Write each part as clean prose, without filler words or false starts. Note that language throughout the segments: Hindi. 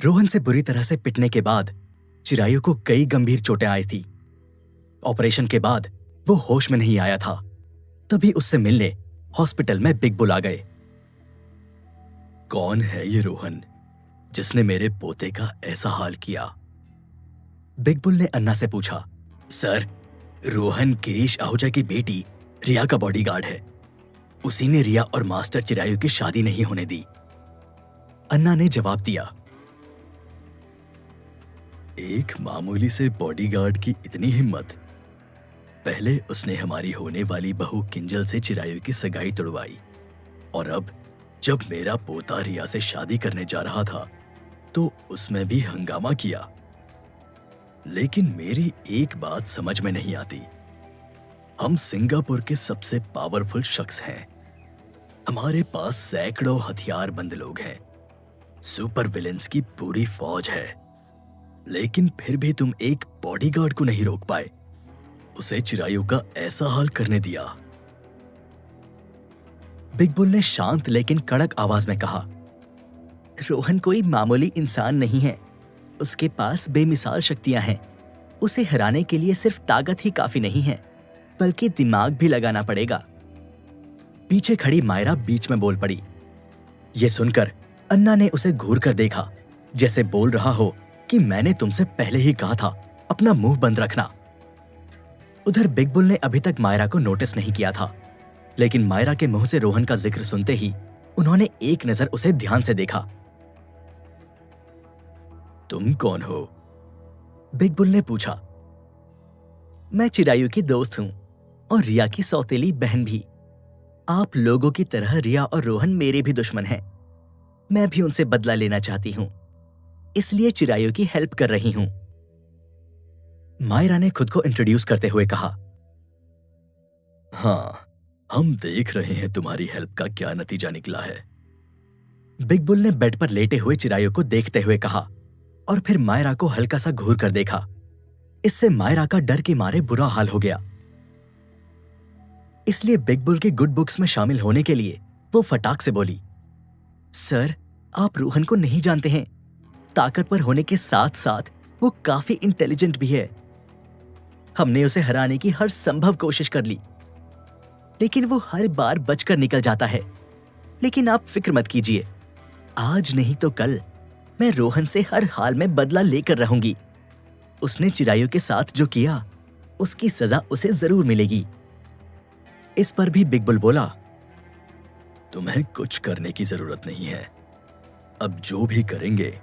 रोहन से बुरी तरह से पिटने के बाद चिरायु को कई गंभीर चोटें आई थी। ऑपरेशन के बाद वो होश में नहीं आया था। तभी उससे मिलने हॉस्पिटल में बिग बुल आ गए। कौन है ये रोहन जिसने मेरे पोते का ऐसा हाल किया? बिग बुल ने अन्ना से पूछा। सर, रोहन गिरीश आहूजा की बेटी रिया का बॉडीगार्ड है। उसी ने रिया और मास्टर चिरायु की शादी नहीं होने दी, अन्ना ने जवाब दिया। एक मामूली से बॉडीगार्ड की इतनी हिम्मत। पहले उसने हमारी होने वाली बहू किंजल से चिरायु की सगाई तुड़वाई, और अब जब मेरा पोता रिया से शादी करने जा रहा था तो उसमें भी हंगामा किया। लेकिन मेरी एक बात समझ में नहीं आती। हम सिंगापुर के सबसे पावरफुल शख्स हैं। हमारे पास सैकड़ों हथियारबंद लोग हैं, सुपर विलेंस की पूरी फौज है, लेकिन फिर भी तुम एक बॉडीगार्ड को नहीं रोक पाए। उसे चिरायु का ऐसा हाल करने दिया। बिग बुल ने शांत लेकिन कड़क आवाज में कहा। रोहन कोई मामूली इंसान नहीं है। उसके पास बेमिसाल शक्तियां हैं। उसे हराने के लिए सिर्फ ताकत ही काफी नहीं है, बल्कि दिमाग भी लगाना पड़ेगा। पीछे खड़ी मायरा बीच में बोल पड़ी। यह सुनकर अन्ना ने उसे घूर कर देखा, जैसे बोल रहा हो कि मैंने तुमसे पहले ही कहा था अपना मुंह बंद रखना। उधर बिग बुल ने अभी तक मायरा को नोटिस नहीं किया था, लेकिन मायरा के मुंह से रोहन का जिक्र सुनते ही उन्होंने एक नजर उसे ध्यान से देखा। तुम कौन हो? बिग बुल ने पूछा। मैं चिरायु की दोस्त हूं और रिया की सौतेली बहन भी। आप लोगों की तरह रिया और रोहन मेरे भी दुश्मन हैं। मैं भी उनसे बदला लेना चाहती हूं, इसलिए चिरायु की हेल्प कर रही हूं। मायरा ने खुद को इंट्रोड्यूस करते हुए कहा। हाँ, हम देख रहे हैं तुम्हारी हेल्प का क्या नतीजा निकला है। बिग बुल ने बेड पर लेटे हुए चिरायु को देखते हुए कहा, और फिर मायरा को हल्का सा घूर कर देखा। इससे मायरा का डर के मारे बुरा हाल हो गया। इसलिए बिग बुल के गुड बुक्स में शामिल होने के लिए वो फटाक से बोली। सर, आप रोहन को नहीं जानते हैं। ताकतवर होने के साथ साथ वो काफी इंटेलिजेंट भी है। हमने उसे हराने की हर संभव कोशिश कर ली, लेकिन वो हर बार बचकर निकल जाता है। लेकिन आप फिक्र मत कीजिए, आज नहीं तो कल मैं रोहन से हर हाल में बदला लेकर रहूंगी। उसने चिरायु के साथ जो किया, उसकी सजा उसे जरूर मिलेगी। इस पर भी बिग बुल बोला। तुम्हें कुछ करने की जरूरत नहीं है। अब जो भी करेंगे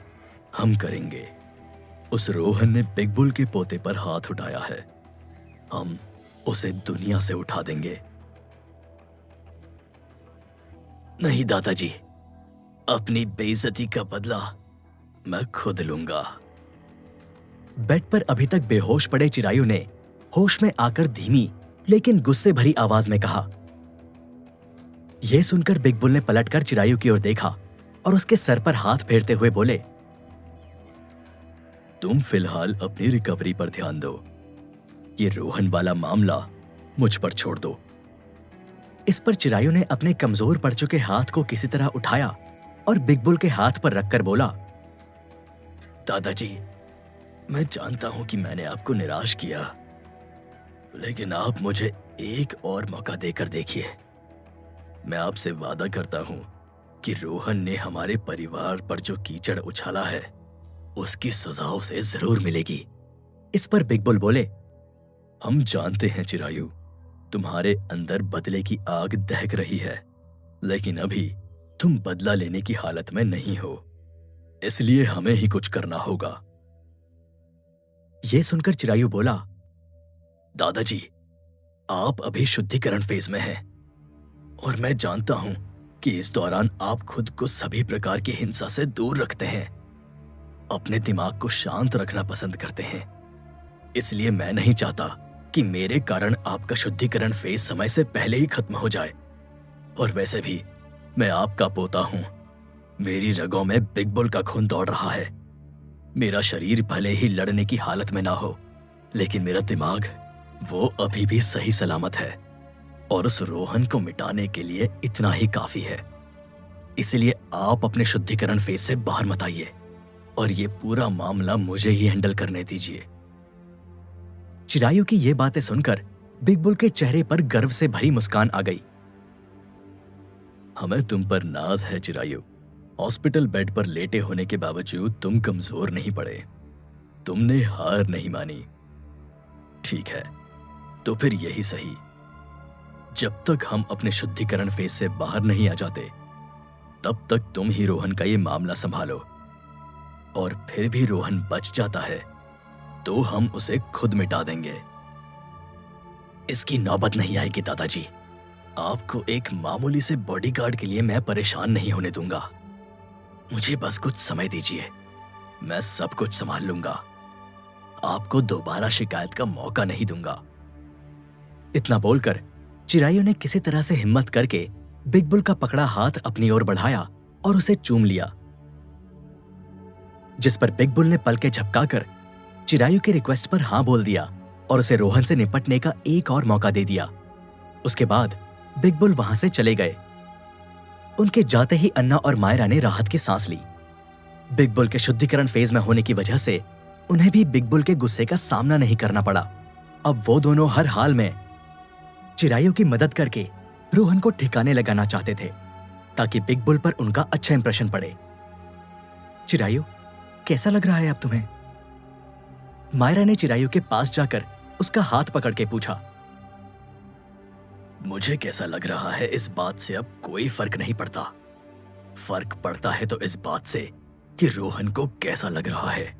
हम करेंगे। उस रोहन ने बिग बुल के पोते पर हाथ उठाया है। हम उसे दुनिया से उठा देंगे। नहीं दादाजी, अपनी बेइज्जती का बदला मैं खुद लूंगा। बेड पर अभी तक बेहोश पड़े चिरायु ने होश में आकर धीमी लेकिन गुस्से भरी आवाज में कहा। यह सुनकर बिग बुल ने पलटकर चिरायु की ओर देखा और उसके सर पर हाथ फेरते हुए बोले। तुम फिलहाल अपनी रिकवरी पर ध्यान दो। ये रोहन वाला मामला मुझ पर छोड़ दो। इस पर चिरायु ने अपने कमजोर पड़ चुके हाथ को किसी तरह उठाया और बिग बुल के हाथ पर रखकर बोला। दादाजी, मैं जानता हूं कि मैंने आपको निराश किया, लेकिन आप मुझे एक और मौका देकर देखिए। मैं आपसे वादा करता हूं कि रोहन ने हमारे परिवार पर जो कीचड़ उछाला है, उसकी सजा उसे जरूर मिलेगी। इस पर बिग बुल बोले। हम जानते हैं चिरायु, तुम्हारे अंदर बदले की आग दहक रही है, लेकिन अभी तुम बदला लेने की हालत में नहीं हो, इसलिए हमें ही कुछ करना होगा। यह सुनकर चिरायु बोला। दादाजी, आप अभी शुद्धिकरण फेज में हैं, और मैं जानता हूं कि इस दौरान आप खुद को सभी प्रकार की हिंसा से दूर रखते हैं, अपने दिमाग को शांत रखना पसंद करते हैं। इसलिए मैं नहीं चाहता कि मेरे कारण आपका शुद्धिकरण फेज समय से पहले ही खत्म हो जाए। और वैसे भी मैं आपका पोता हूं। मेरी रगों में बिग बुल का खून दौड़ रहा है। मेरा शरीर भले ही लड़ने की हालत में ना हो, लेकिन मेरा दिमाग वो अभी भी सही सलामत है, और उस रोहन को मिटाने के लिए इतना ही काफी है। इसलिए आप अपने शुद्धिकरण फेज से बाहर मत आइए। और ये पूरा मामला मुझे ही हैंडल करने दीजिए। चिरायु की ये बातें सुनकर बिग बुल के चेहरे पर गर्व से भरी मुस्कान आ गई। हमें तुम पर नाज है चिरायु। हॉस्पिटल बेड पर लेटे होने के बावजूद तुम कमजोर नहीं पड़े, तुमने हार नहीं मानी। ठीक है, तो फिर यही सही। जब तक हम अपने शुद्धिकरण फेज से बाहर नहीं आ जाते तब तक तुम ही रोहन का ये मामला संभालो, और फिर भी रोहन बच जाता है तो हम उसे खुद मिटा देंगे। इसकी नौबत नहीं आएगी दादाजी। आपको एक मामूली से बॉडीगार्ड के लिए मैं परेशान नहीं होने दूंगा। मुझे बस कुछ समय दीजिए, मैं सब कुछ संभाल लूंगा। आपको दोबारा शिकायत का मौका नहीं दूंगा। इतना बोलकर चिरायु ने किसी तरह से हिम्मत करके बिग बुल का पकड़ा हाथ अपनी ओर बढ़ाया और उसे चूम लिया, जिस पर बिग बुल ने पलकें झपकाकर चिरायु की रिक्वेस्ट पर हां बोल दिया और उसे रोहन से निपटने का एक और मौका दे दिया। उसके बाद बिग बुल वहां से चले गए। उनके जाते ही अन्ना और मायरा ने राहत की सांस ली। बिग बुल के शुद्धिकरण फेज में होने की वजह से उन्हें भी बिग बुल के गुस्से का सामना नहीं करना पड़ा। अब वो दोनों हर हाल में चिरायु की मदद करके रोहन को ठिकाने लगाना चाहते थे ताकि बिग बुल पर उनका अच्छा इंप्रेशन पड़े। चिरायु, कैसा लग रहा है अब तुम्हें? मायरा ने चिरायु के पास जाकर उसका हाथ पकड़ के पूछा। मुझे कैसा लग रहा है इस बात से अब कोई फर्क नहीं पड़ता। फर्क पड़ता है तो इस बात से कि रोहन को कैसा लग रहा है।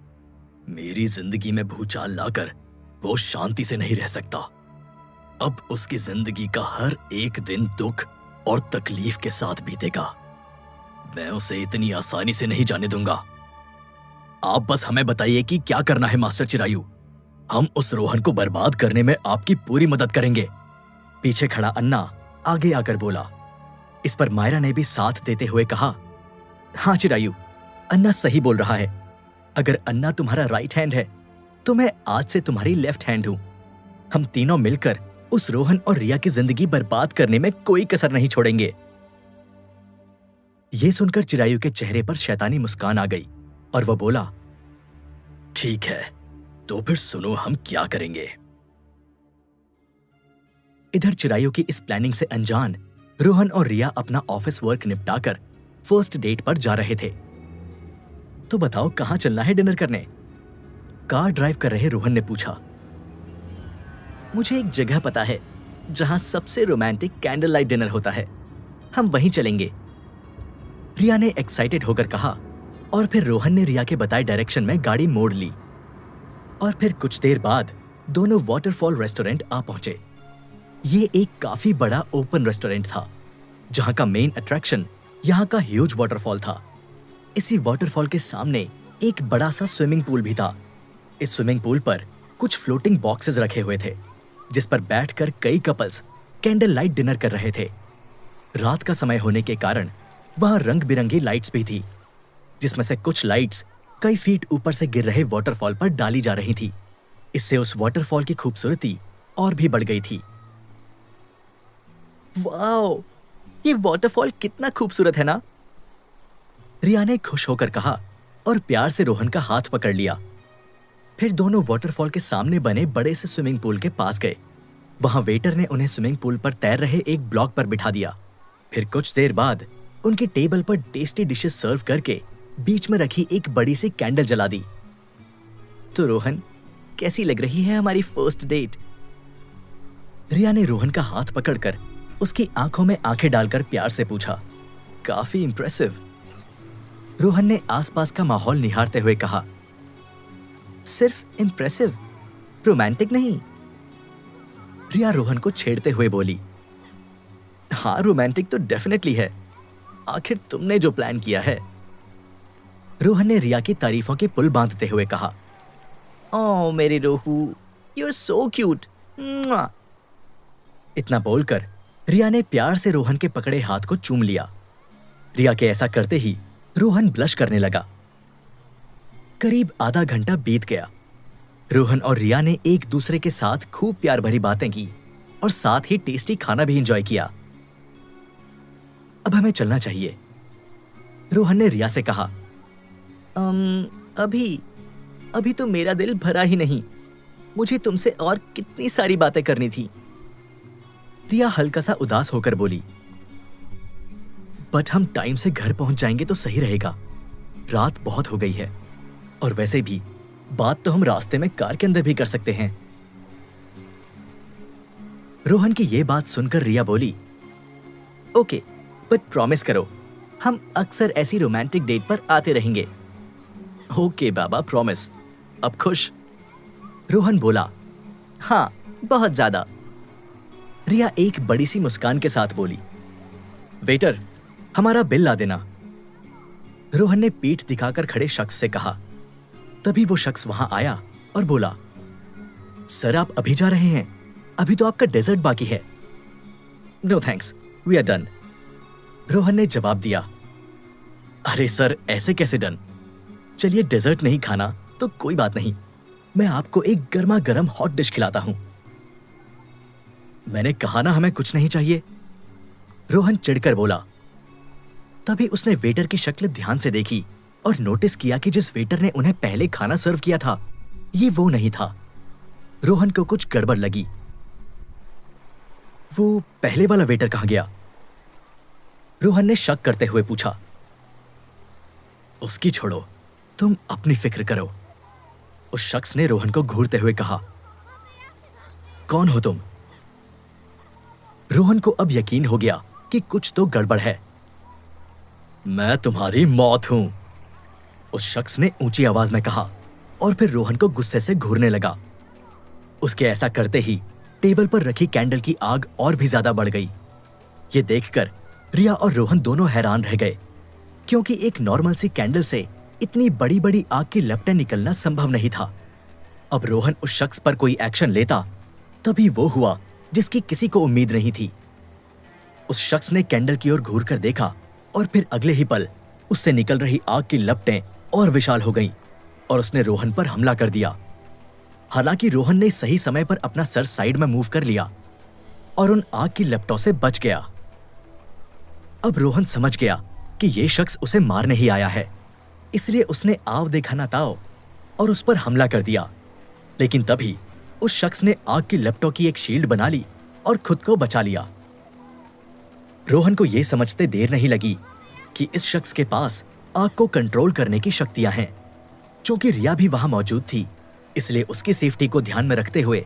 मेरी जिंदगी में भूचाल लाकर वो शांति से नहीं रह सकता। अब उसकी जिंदगी का हर एक दिन दुख और तकलीफ के साथ बीतेगा। मैं उसे इतनी आसानी से नहीं जाने दूंगा। आप बस हमें बताइए कि क्या करना है मास्टर चिरायु। हम उस रोहन को बर्बाद करने में आपकी पूरी मदद करेंगे। पीछे खड़ा अन्ना आगे आकर बोला। इस पर मायरा ने भी साथ देते हुए कहा, हाँ चिरायु, अन्ना सही बोल रहा है। अगर अन्ना तुम्हारा राइट हैंड है तो मैं आज से तुम्हारी लेफ्ट हैंड हूं। हम तीनों मिलकर उस रोहन और रिया की जिंदगी बर्बाद करने में कोई कसर नहीं छोड़ेंगे। यह सुनकर चिरायु के चेहरे पर शैतानी मुस्कान आ गई और वह बोला, ठीक है, तो फिर सुनो हम क्या करेंगे। इधर चिरायु की इस प्लानिंग से अनजान रोहन और रिया अपना ऑफिस वर्क निपटाकर फर्स्ट डेट पर जा रहे थे। तो बताओ कहां चलना है डिनर करने? कार ड्राइव कर रहे रोहन ने पूछा। मुझे एक जगह पता है जहां सबसे रोमांटिक कैंडल लाइट डिनर होता है, हम वहीं चलेंगे, रिया ने एक्साइटेड होकर कहा। और फिर रोहन ने रिया के बताए डायरेक्शन में गाड़ी मोड़ ली और फिर कुछ देर बाद दोनों वाटरफॉल रेस्टोरेंट आ पहुंचे। ये एक काफी बड़ा ओपन रेस्टोरेंट था जहां का मेन अट्रैक्शन यहां का ह्यूज वाटरफॉल था। इसी वाटरफॉल के सामने एक बड़ा सा स्विमिंग पूल भी था। इस स्विमिंग पूल पर कुछ फ्लोटिंग बॉक्सेस रखे हुए थे जिस पर बैठकर कई कपल्स कैंडल लाइट डिनर कर रहे थे। रात का समय होने के कारण वहां रंग बिरंगी लाइट्स भी थी, जिसमें से कुछ लाइट्स कई फीट ऊपर से गिर रहे वाटरफॉल पर डाली जा रही थी। इससे उस वाटरफॉल की खूबसूरती और भी बढ़ गई थी। वाओ, ये वाटरफॉल कितना खूबसूरत है ना, रिया ने खुश होकर कहा और प्यार से रोहन का हाथ पकड़ लिया। फिर दोनों वाटरफॉल के सामने बने बड़े से स्विमिंग पूल के पास गए। वहां वेटर ने उन्हें स्विमिंग पूल पर तैर रहे एक ब्लॉक पर बिठा दिया। फिर कुछ देर बाद उनकी टेबल पर टेस्टी डिशेस सर्व करके बीच में रखी एक बड़ी सी कैंडल जला दी। तो रोहन, कैसी लग रही है हमारी फर्स्ट डेट? रिया ने रोहन का हाथ पकड़कर उसकी आंखों में आंखें डालकर प्यार से पूछा। काफी इंप्रेसिव, रोहन ने आसपास का माहौल निहारते हुए कहा। सिर्फ इंप्रेसिव, रोमांटिक नहीं, रिया रोहन को छेड़ते हुए बोली। हाँ, रोमांटिक तो डेफिनेटली है, आखिर तुमने जो प्लान किया है, रोहन ने रिया की तारीफों के पुल बांधते हुए कहा। ओह मेरी रोहू, यू आर सो क्यूट। इतना बोलकर रिया ने प्यार से रोहन के पकड़े हाथ को चूम लिया। रिया के ऐसा करते ही रोहन ब्लश करने लगा। करीब आधा घंटा बीत गया। रोहन और रिया ने एक दूसरे के साथ खूब प्यार भरी बातें की और साथ ही टेस्टी खाना भी एंजॉय किया। अब हमें चलना चाहिए, रोहन ने रिया से कहा। अभी अभी तो मेरा दिल भरा ही नहीं। मुझे तुमसे और कितनी सारी बातें करनी थी। रिया हल्का सा उदास होकर बोली, बट हम टाइम से घर पहुंच जाएंगे तो सही रहेगा। रात बहुत हो गई है और वैसे भी बात तो हम रास्ते में कार के अंदर भी कर सकते हैं। रोहन की यह बात सुनकर रिया बोली, ओके, बट प्रॉमिस करो हम अक्सर ऐसी रोमांटिक डेट पर आते रहेंगे। ओके बाबा, प्रॉमिस। अब खुश? रोहन बोला, हाँ, बहुत ज्यादा। रिया एक बड़ी सी मुस्कान के साथ बोली, वेटर, हमारा बिल ला देना। रोहन ने पीठ दिखाकर खड़े शख्स से कहा। तभी वो शख्स वहां आया और बोला, सर आप अभी जा रहे हैं? अभी तो आपका डेजर्ट बाकी है। No thanks, we are done. Rohan ने जवाब दिया। अरे सर, ऐसे कैसे डन? चलिए, डेजर्ट नहीं खाना तो कोई बात नहीं, मैं आपको एक गर्मा गर्म हॉट डिश खिलाता हूं। मैंने कहा ना हमें कुछ नहीं चाहिए, रोहन चिढ़कर बोला। तभी उसने वेटर की शक्ल ध्यान से देखी और नोटिस किया कि जिस वेटर ने उन्हें पहले खाना सर्व किया था ये वो नहीं था। रोहन को कुछ गड़बड़ लगी। वो पहले वाला वेटर कहां गया? रोहन ने शक करते हुए पूछा। उसकी छोड़ो, तुम अपनी फिक्र करो, उस शख्स ने रोहन को घूरते हुए कहा। कौन हो तुम? रोहन को अब यकीन हो गया कि कुछ तो गड़बड़ है। मैं तुम्हारी मौत हूं, उस शख्स ने ऊंची आवाज में कहा और फिर रोहन को गुस्से से घूरने लगा। उसके ऐसा करते ही टेबल पर रखी कैंडल की आग और भी ज्यादा बढ़ गई। ये देखकर रिया और रोहन दोनों हैरान रह गए, क्योंकि एक नॉर्मल सी कैंडल से इतनी बड़ी बड़ी आग की लपटें निकलना संभव नहीं था। अब रोहन उस शख्स पर कोई एक्शन लेता तभी वो हुआ जिसकी किसी को उम्मीद नहीं थी। उस शख्स ने कैंडल की ओर घूर कर देखा और फिर अगले ही पल उससे निकल रही आग की लपटें और विशाल हो गईं और उसने रोहन पर हमला कर दिया। हालांकि रोहन ने सही समय पर अपना सर साइड में मूव कर लिया और उन आग की लपटों से बच गया। अब रोहन समझ गया कि ये शख्स उसे मारने ही आया है, इसलिए उसने आव देखा ना ताव और उस पर हमला कर दिया। लेकिन तभी उस शख्स ने आग की लपटों की एक शील्ड बना ली और खुद को बचा लिया। रोहन को यह समझते देर नहीं लगी कि इस शख्स के पास आग को कंट्रोल करने की शक्तियां हैं। चूंकि रिया भी वहां मौजूद थी, इसलिए उसकी सेफ्टी को ध्यान में रखते हुए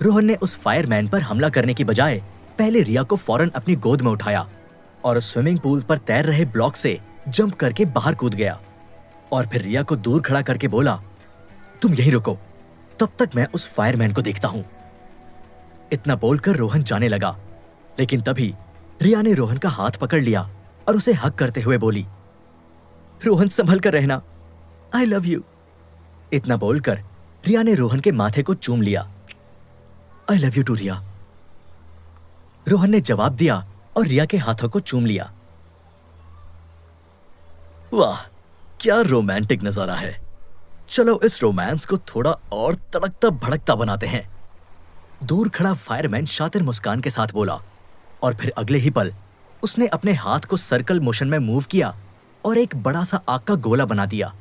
रोहन ने उस फायरमैन पर हमला करने की बजाय पहले रिया को फौरन अपनी गोद में उठाया और उस स्विमिंग पूल पर तैर रहे ब्लॉक से जंप करके बाहर कूद गया और फिर रिया को दूर खड़ा करके बोला, तुम यहीं रुको, तब तक मैं उस फायरमैन को देखता हूं। इतना बोलकर रोहन जाने लगा, लेकिन तभी रिया ने रोहन का हाथ पकड़ लिया और उसे हग करते हुए बोली, रोहन संभल कर रहना, आई लव यू। इतना बोलकर रिया ने रोहन के माथे को चूम लिया। आई लव यू टू रिया, रोहन ने जवाब दिया और रिया के हाथों को चूम लिया। वाह, क्या रोमांटिक नजारा है। चलो इस रोमांस को थोड़ा और तड़कता भड़कता बनाते हैं, दूर खड़ा फायरमैन शातिर मुस्कान के साथ बोला और फिर अगले ही पल उसने अपने हाथ को सर्कल मोशन में मूव किया और एक बड़ा सा आग का गोला बना दिया।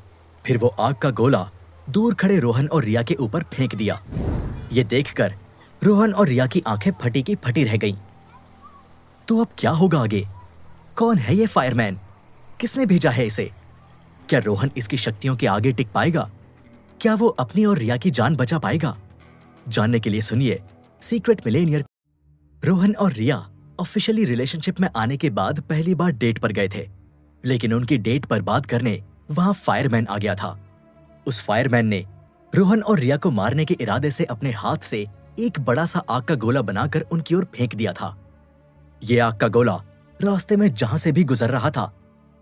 फिर वो आग का गोला दूर खड़े रोहन और रिया के ऊपर फेंक दिया। ये देखकर रोहन और रिया की आंखें फटी की फटी रह गईं। तो अब क्या होगा आगे? कौन है ये फायरमैन? किसने भेजा है इसे? क्या रोहन इसकी शक्तियों के आगे टिक पाएगा? क्या वो अपनी और रिया की जान बचा पाएगा? जानने के लिए सुनिए सीक्रेट मिलेनियर। रोहन और रिया ऑफिशियली रिलेशनशिप में आने के बाद पहली बार डेट पर गए थे, लेकिन उनकी डेट पर बात करने वहां फायरमैन आ गया था। उस फायरमैन ने रोहन और रिया को मारने के इरादे से अपने हाथ से एक बड़ा सा आग का गोला बनाकर उनकी ओर फेंक दिया था। यह आग का गोला रास्ते में जहां से भी गुजर रहा था,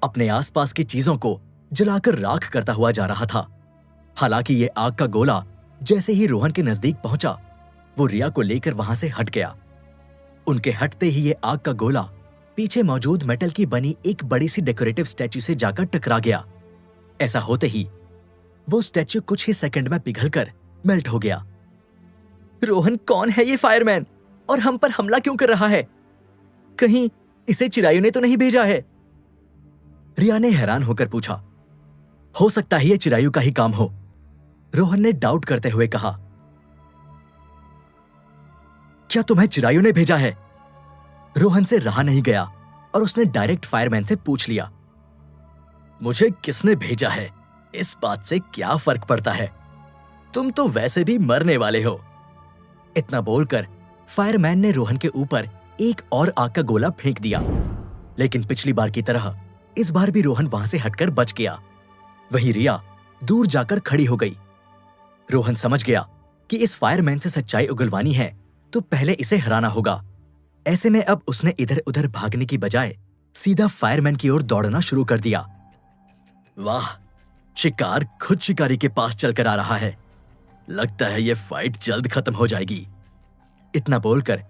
अपने आसपास की चीजों को जलाकर राख करता हुआ जा रहा था। हालांकि यह आग का गोला जैसे ही रोहन के नजदीक पहुंचा, वो रिया को लेकर वहां से हट गया। उनके हटते ही ये आग का गोला पीछे मौजूद मेटल की बनी एक बड़ी सी डेकोरेटिव स्टैच्यू से जाकर टकरा गया। ऐसा होते ही वो स्टैच्यू कुछ ही सेकंड में पिघलकर मेल्ट हो गया। रोहन, कौन है ये फायरमैन और हम पर हमला क्यों कर रहा है? कहीं इसे चिरायु ने तो नहीं भेजा है? रिया ने हैरान होकर पूछा। हो सकता है ये चिरायु का ही काम हो, रोहन ने डाउट करते हुए कहा। क्या तुम्हें चिरायु ने भेजा है? रोहन से रहा नहीं गया और उसने डायरेक्ट फायरमैन से पूछ लिया। मुझे किसने भेजा है इस बात से क्या फर्क पड़ता है, तुम तो वैसे भी मरने वाले हो। इतना बोलकर फायरमैन ने रोहन के ऊपर एक और आग का गोला फेंक दिया, लेकिन पिछली बार की तरह इस बार भी रोहन वहां से हटकर बच गया। वहीं रिया दूर जाकर खड़ी हो गई। रोहन समझ गया कि इस फायरमैन से सच्चाई उगलवानी है तो पहले इसे हराना होगा। ऐसे में अब उसने इधर उधर भागने की बजाय सीधा फायरमैन की ओर दौड़ना शुरू कर दिया। वाह, शिकार खुद शिकारी के पास चलकर आ रहा है। लगता है ये फाइट जल्द खत्म हो जाएगी। इतना बोलकर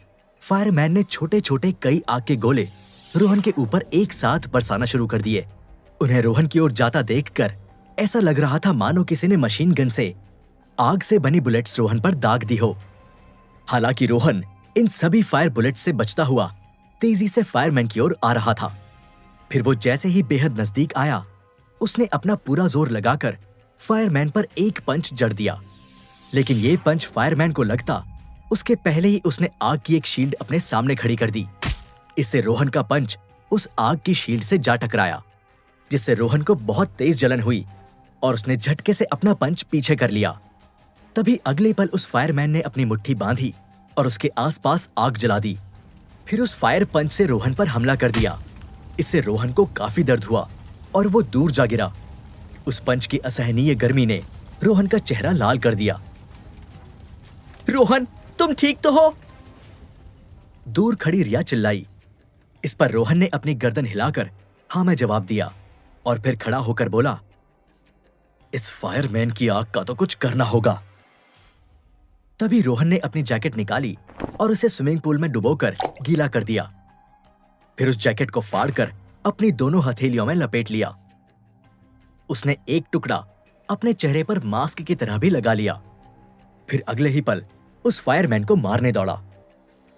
फायरमैन ने छोटे छोटे कई आग के गोले रोहन के ऊपर एक साथ बरसाना शुरू कर दिए। उन्हें रोहन की ओर जाता देखकर ऐसा लग रहा था मानो किसी ने मशीन गन से आग से बनी बुलेट्स रोहन पर दाग दी हो। हालांकि रोहन इन सभी फायर बुलेट से बचता हुआ तेजी से फायरमैन की ओर आ रहा था। फिर वो जैसे ही बेहद नजदीक आया, उसने अपना पूरा जोर लगाकर फायरमैन पर एक पंच जड़ दिया। लेकिन ये पंच फायरमैन को लगता उसके पहले ही उसने आग की एक शील्ड अपने सामने खड़ी कर दी। इससे रोहन का पंच उस आग की शील्ड से जा टकराया, जिससे रोहन को बहुत तेज जलन हुई और उसने झटके से अपना पंच पीछे कर लिया। तभी अगले पल उस फायरमैन ने अपनी मुट्ठी बांधी और उसके आसपास आग जला दी। फिर उस फायर पंच से रोहन पर हमला कर दिया। इससे रोहन को काफी दर्द हुआ और वो दूर जा गिरा। उस पंच की असहनीय गर्मी ने रोहन का चेहरा लाल कर दिया। रोहन, तुम ठीक तो हो? दूर खड़ी रिया चिल्लाई। इस पर रोहन ने अपनी गर्दन हिलाकर हाँ में जवाब दिया और फिर खड़ा होकर बोला, इस फायरमैन की आग का तो कुछ करना होगा। तभी रोहन ने अपनी जैकेट निकाली और उसे स्विमिंग पूल में डुबोकर गीला कर दिया। फिर उस जैकेट को फाड़कर अपनी दोनों हथेलियों में लपेट लिया। उसने एक टुकड़ा अपने चेहरे पर मास्क की तरह भी लगा लिया। फिर अगले ही पल उस फायरमैन को मारने दौड़ा।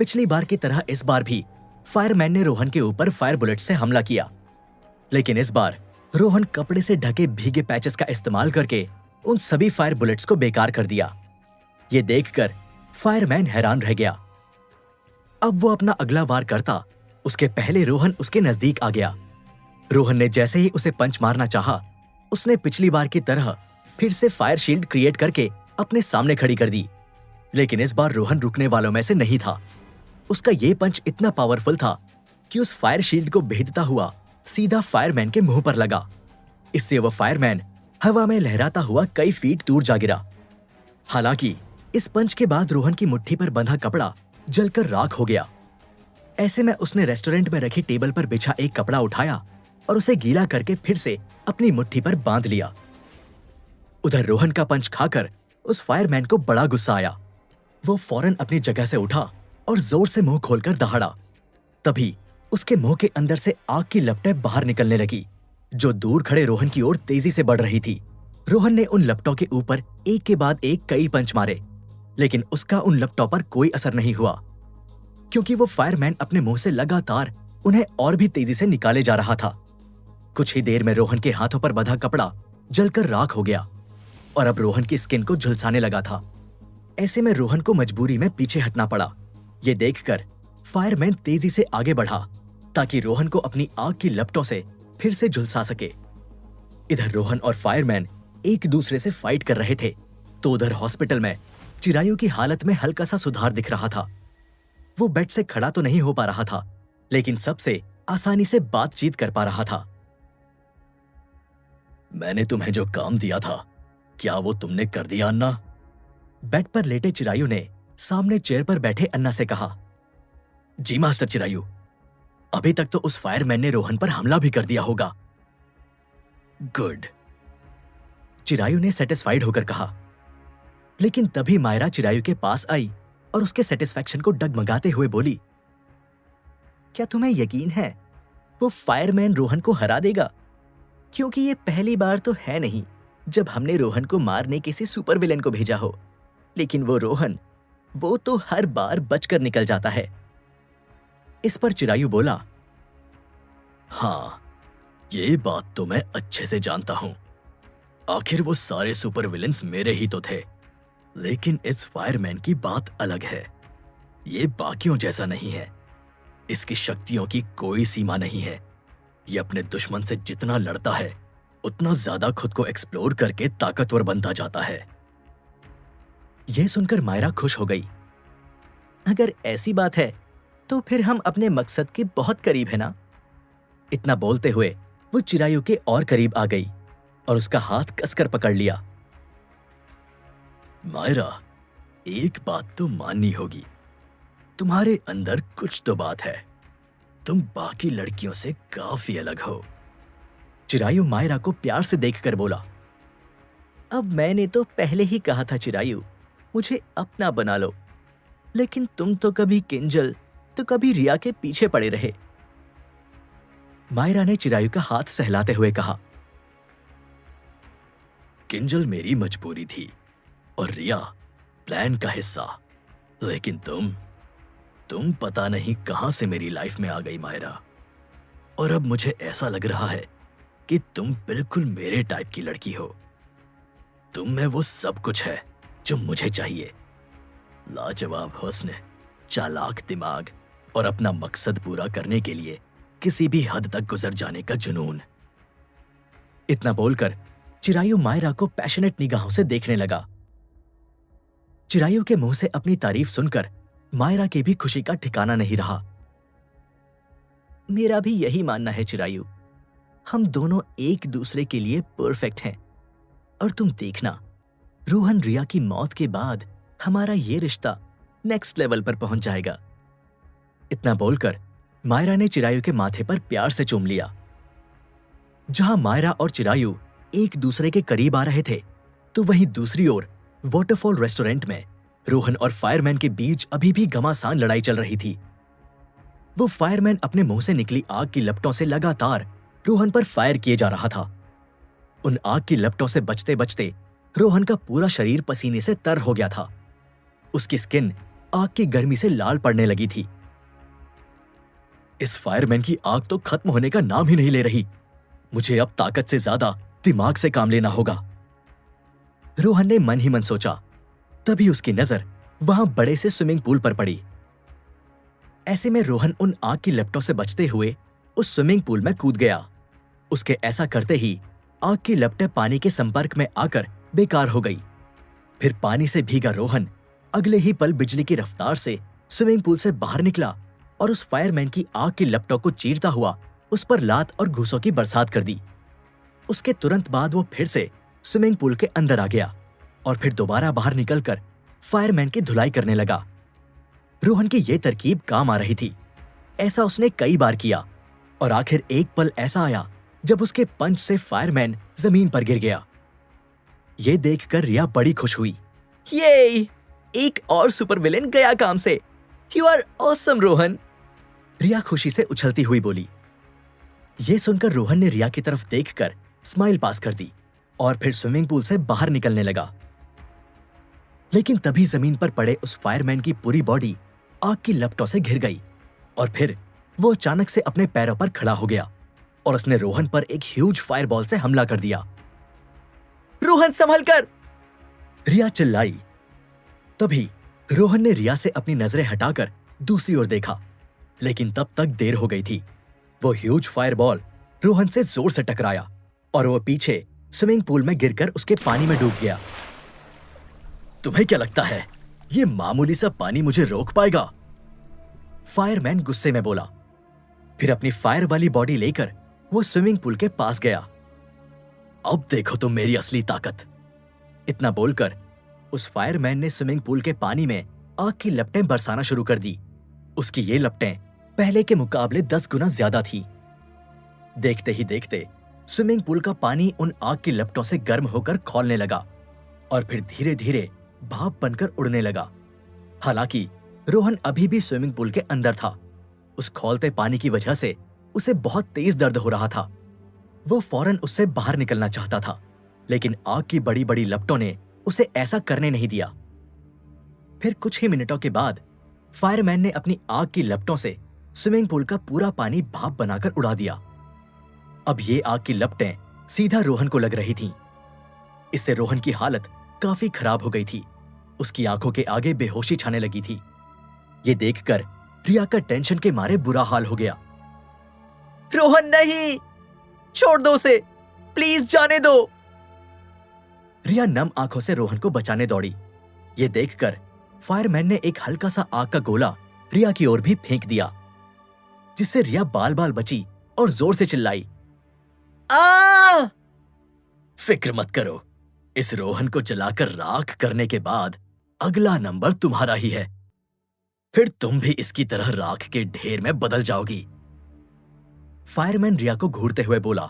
पिछली बार की तरह इस बार भी फायरमैन ने रोहन के ऊपर फायर बुलेट से हमला किया, लेकिन इस बार रोहन कपड़े से ढके भीगे पैचेस का इस्तेमाल करके उन सभी फायर बुलेट्स को बेकार कर दिया। ये देखकर फायरमैन हैरान रह गया। अब वो अपना अगला वार करता उसके पहले रोहन उसके नजदीक आ गया। रोहन ने जैसे ही उसे पंच मारना चाहा, उसने पिछली बार की तरह फिर से फायर शील्ड क्रिएट करके अपने सामने खड़ी कर दी। लेकिन इस बार रोहन रुकने वालों में से नहीं था। उसका ये पंच इतना पावरफुल था कि उस फायर शील्ड को भेदता हुआ सीधा फायरमैन के मुंह पर लगा। इससे वो फायरमैन हवा में लहराता हुआ कई फीट दूर जा गिरा। हालांकि इस पंच के बाद रोहन की मुट्ठी पर बंधा कपड़ा जलकर राख हो गया। ऐसे में उसने रेस्टोरेंट में रखी टेबल पर बिछा एक कपड़ा उठाया और उसे गीला करके फिर से अपनी मुट्ठी पर बांध लिया। उधर रोहन का पंच खाकर उस फायरमैन को बड़ा गुस्सा आया। वो फौरन अपनी जगह से उठा और जोर से मुंह खोलकर दहाड़ा। तभी उसके मुंह के अंदर से आग की लपटें बाहर निकलने लगी, जो दूर खड़े रोहन की ओर तेजी से बढ़ रही थी। रोहन ने उन लपटों के ऊपर एक के बाद एक कई पंच मारे, लेकिन उसका उन लपटों पर कोई असर नहीं हुआ, क्योंकि वो फायरमैन अपने मुंह से लगातार उन्हें और भी तेजी से निकाले जा रहा था। कुछ ही देर में रोहन के हाथों पर बंधा कपड़ा जलकर राख हो गया और अब रोहन की स्किन को झुलसाने लगा था। ऐसे में रोहन को मजबूरी में पीछे हटना पड़ा। ये देखकर फायरमैन तेजी से आगे बढ़ा ताकि रोहन को अपनी आग की लपटों से फिर से झुलसा सके। इधर रोहन और फायरमैन एक दूसरे से फाइट कर रहे थे, तो उधर हॉस्पिटल में चिरायु की हालत में हल्का सा सुधार दिख रहा था। वो बेड से खड़ा तो नहीं हो पा रहा था, लेकिन सबसे आसानी से बातचीत कर पा रहा था। मैंने तुम्हें जो काम दिया था, क्या वो तुमने कर दिया अन्ना? बेड पर लेटे चिरायु ने सामने चेयर पर बैठे अन्ना से कहा। जी मास्टर चिरायु, अभी तक तो उस फायरमैन ने रोहन पर हमला भी कर दिया होगा। गुड, चिरायु ने सेटिस्फाइड होकर कहा। लेकिन तभी मायरा चिरायु के पास आई और उसके सेटिस्फैक्शन को डगमगाते हुए बोली, क्या तुम्हें यकीन है वो फायरमैन रोहन को हरा देगा? क्योंकि ये पहली बार तो है नहीं जब हमने रोहन को मारने किसी सुपर विलेन को भेजा हो, लेकिन वो रोहन, वो तो हर बार बचकर निकल जाता है। इस पर चिरायु बोला, हाँ, ये बात तो मैं अच्छे से जानता हूं। आखिर वो सारे सुपर विलेंस मेरे ही तो थे, लेकिन इस फायरमैन की बात अलग है। ये बाकियों जैसा नहीं है। इसकी शक्तियों की कोई सीमा नहीं है। ये अपने दुश्मन से जितना लड़ता है उतना ज्यादा खुद को एक्सप्लोर करके ताकतवर बनता जाता है। यह सुनकर मायरा खुश हो गई। अगर ऐसी बात है तो फिर हम अपने मकसद के बहुत करीब है ना। इतना बोलते हुए वो चिरायु के और करीब आ गई और उसका हाथ कसकर पकड़ लिया। मायरा, एक बात तो माननी होगी, तुम्हारे अंदर कुछ तो बात है। तुम बाकी लड़कियों से काफी अलग हो। चिरायु मायरा को प्यार से देखकर बोला। अब मैंने तो पहले ही कहा था चिरायु, मुझे अपना बना लो, लेकिन तुम तो कभी किंजल तो कभी रिया के पीछे पड़े रहे। मायरा ने चिरायु का हाथ सहलाते हुए कहा। किंजल मेरी मजबूरी थी और रिया प्लान का हिस्सा, लेकिन तुम पता नहीं कहां से मेरी लाइफ में आ गई मायरा। और अब मुझे ऐसा लग रहा है कि तुम बिल्कुल मेरे टाइप की लड़की हो। तुम में वो सब कुछ है जो मुझे चाहिए। लाजवाब हुस्न, चालाक दिमाग और अपना मकसद पूरा करने के लिए किसी भी हद तक गुजर जाने का जुनून। इतना बोलकर चिरायु मायरा को पैशनेट निगाहों से देखने लगा। चिरायु के मुंह से अपनी तारीफ सुनकर मायरा की भी खुशी का ठिकाना नहीं रहा। मेरा भी यही मानना है चिरायु, हम दोनों एक दूसरे के लिए परफेक्ट हैं। और तुम देखना, रोहन रिया की मौत के बाद हमारा ये रिश्ता नेक्स्ट लेवल पर पहुंच जाएगा। इतना बोलकर मायरा ने चिरायु के माथे पर प्यार से चूम लिया। जहां मायरा और चिरायु एक दूसरे के करीब आ रहे थे, तो वहीं दूसरी ओर वाटरफॉल रेस्टोरेंट में रोहन और फायरमैन के बीच अभी भी घमासान लड़ाई चल रही थी। वो फायरमैन अपने मुंह से निकली आग की लपटों से लगातार रोहन पर फायर किए जा रहा था। उन आग की लपटों से बचते बचते रोहन का पूरा शरीर पसीने से तर हो गया था। उसकी स्किन आग की गर्मी से लाल पड़ने लगी थी। इस फायरमैन की आग तो खत्म होने का नाम ही नहीं ले रही। मुझे अब ताकत से ज्यादा दिमाग से काम लेना होगा, रोहन ने मन ही मन सोचा। तभी उसकी नजर वहां बड़े से स्विमिंग पूल पर पड़ी। ऐसे में रोहन उन आग की लपटों से बचते हुए उस स्विमिंग पूल में कूद गया। उसके ऐसा करते ही आग की लपटें पानी के संपर्क में आकर बेकार हो गई। फिर पानी से भीगा रोहन अगले ही पल बिजली की रफ्तार से स्विमिंग पूल से बाहर निकला और उस फायरमैन की आग की लपटों को चीरता हुआ उस पर लात और घूसों की बरसात कर दी। उसके तुरंत बाद वो फिर से स्विमिंग पूल के अंदर आ गया और फिर दोबारा बाहर निकलकर फायरमैन की धुलाई करने लगा। रोहन की यह तरकीब काम आ रही थी। ऐसा उसने कई बार किया और आखिर एक पल ऐसा आया जब उसके पंच से फायरमैन जमीन पर गिर गया। ये देखकर रिया बड़ी खुश हुई। ये एक और सुपर विलेन गया काम से। यू आर ऑसम रोहन, रिया खुशी से उछलती हुई बोली। यह सुनकर रोहन ने रिया की तरफ देखकर स्माइल पास कर दी और फिर स्विमिंग पूल से बाहर निकलने लगा। लेकिन तभी जमीन पर पड़े उस फायरमैन की पूरी बॉडी आग की लपटों से घिर गई और फिर वो अचानक से अपने पैरों पर खड़ा हो गया और उसने रोहन पर एक ह्यूज फायरबॉल से हमला कर दिया। रोहन संभल कर, रिया चिल्लाई। तभी रोहन ने रिया से अपनी नजरें हटाकर दूसरी ओर देखा, लेकिन तब तक देर हो गई थी। वो ह्यूज फायरबॉल रोहन से जोर से टकराया और वो पीछे स्विमिंग पूल में गिरकर उसके पानी में डूब गया। तुम्हें क्या लगता है ये मामूली सा पानी मुझे रोक पाएगा? फायरमैन गुस्से में बोला। फिर अपनी फायर वाली बॉडी लेकर वो स्विमिंग पूल के पास गया। अब देखो तुम मेरी असली ताकत, इतना बोलकर उस फायरमैन ने स्विमिंग पूल के पानी में आग की लपटें बरसाना शुरू कर दी। उसकी ये लपटें पहले के मुकाबले 10 गुना ज्यादा थी। देखते ही देखते स्विमिंग पूल का पानी उन आग की लपटों से गर्म होकर खौलने लगा और फिर धीरे धीरे भाप बनकर उड़ने लगा। हालांकि रोहन अभी भी स्विमिंग पूल के अंदर था। उस खौलते पानी की वजह से उसे बहुत तेज दर्द हो रहा था। वो फौरन उससे बाहर निकलना चाहता था, लेकिन आग की बड़ी बड़ी लपटों ने उसे ऐसा करने नहीं दिया। फिर कुछ ही मिनटों के बाद फायरमैन ने अपनी आग की लपटों से स्विमिंग पूल का पूरा पानी भाप बनाकर उड़ा दिया। अब ये आग की लपटें सीधा रोहन को लग रही थीं। इससे रोहन की हालत काफी खराब हो गई थी। उसकी आंखों के आगे बेहोशी छाने लगी थी। ये देखकर रिया का टेंशन के मारे बुरा हाल हो गया। रोहन नहीं, छोड़ दो उसे, प्लीज जाने दो। रिया नम आंखों से रोहन को बचाने दौड़ी। ये देखकर फायरमैन ने एक हल्का सा आग का गोला रिया की ओर भी फेंक दिया, जिससे रिया बाल बाल बची और जोर से चिल्लाई, आ! फिक्र मत करो, इस रोहन को जलाकर राख करने के बाद अगला नंबर तुम्हारा ही है। फिर तुम भी इसकी तरह राख के ढेर में बदल जाओगी। फायरमैन रिया को घूरते हुए बोला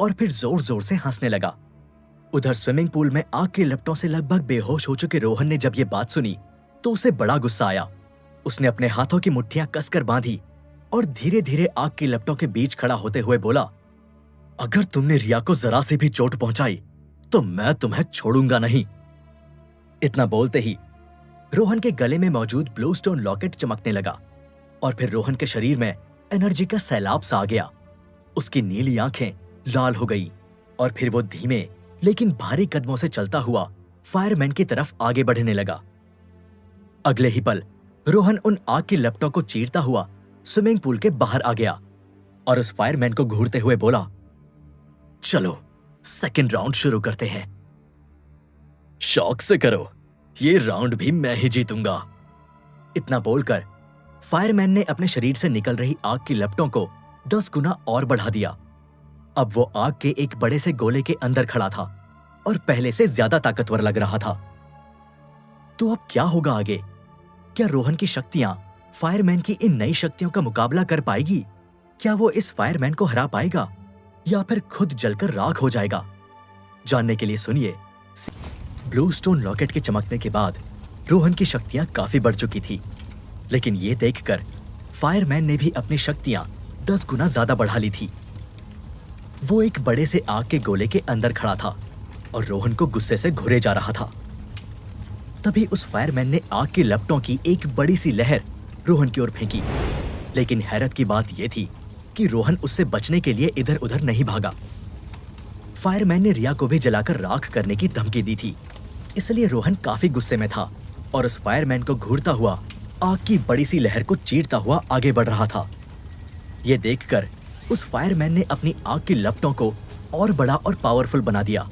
और फिर जोर जोर से हंसने लगा। उधर स्विमिंग पूल में आग के लपटों से लगभग बेहोश हो चुके रोहन ने जब ये बात सुनी तो उसे बड़ा गुस्सा आया। उसने अपने हाथों की मुट्ठियां कसकर बांधी और धीरे धीरे आग की लपटों के बीच खड़ा होते हुए बोला, अगर तुमने रिया को जरा से भी चोट पहुंचाई तो मैं तुम्हें छोड़ूंगा नहीं। इतना बोलते ही रोहन के गले में मौजूद ब्लू स्टोन लॉकेट चमकने लगा और फिर रोहन के शरीर में एनर्जी का सैलाब सा आ गया। उसकी नीली आंखें लाल हो गई और फिर वो धीमे लेकिन भारी कदमों से चलता हुआ फायरमैन की तरफ आगे बढ़ने लगा। अगले ही पल रोहन उन आग की लपटों को चीरता हुआ स्विमिंग पूल के बाहर आ गया और उस फायरमैन को घूरते हुए बोला, चलो सेकंड राउंड शुरू करते हैं। शौक से करो, ये राउंड भी मैं ही जीतूंगा। इतना बोलकर फायरमैन ने अपने शरीर से निकल रही आग की लपटों को 10 गुना और बढ़ा दिया। अब वो आग के एक बड़े से गोले के अंदर खड़ा था और पहले से ज्यादा ताकतवर लग रहा था। तो अब क्या होगा आगे? क्या रोहन की शक्तियां फायरमैन की इन नई शक्तियों का मुकाबला कर पाएगी? क्या वो इस फायरमैन को हरा पाएगा या फिर खुद जलकर राख हो जाएगा? जानने के लिए सुनिए। ब्लू स्टोन लॉकेट के चमकने के बाद रोहन की शक्तियां काफी बढ़ चुकी थी, लेकिन ये देखकर फायरमैन ने भी अपनी शक्तियां 10 गुना ज्यादा बढ़ा ली थी। वो एक बड़े से आग के गोले के अंदर खड़ा था और रोहन को गुस्से से घुरे जा रहा था। तभी उस फायरमैन ने आग की लपटों की एक बड़ी सी लहर रोहन की ओर फेंकी, लेकिन हैरत की बात यह थी कि रोहन उससे बचने के लिए इधर उधर नहीं भागा। फायरमैन ने रिया को भी जलाकर राख करने की धमकी दी थी, इसलिए रोहन काफी गुस्से में था और उस फायरमैन को घूरता हुआ आग की बड़ी सी लहर को चीरता हुआ आगे बढ़ रहा था। यह देखकर उस फायरमैन ने अपनी आग की लपटों को और बड़ा और पावरफुल बना दिया,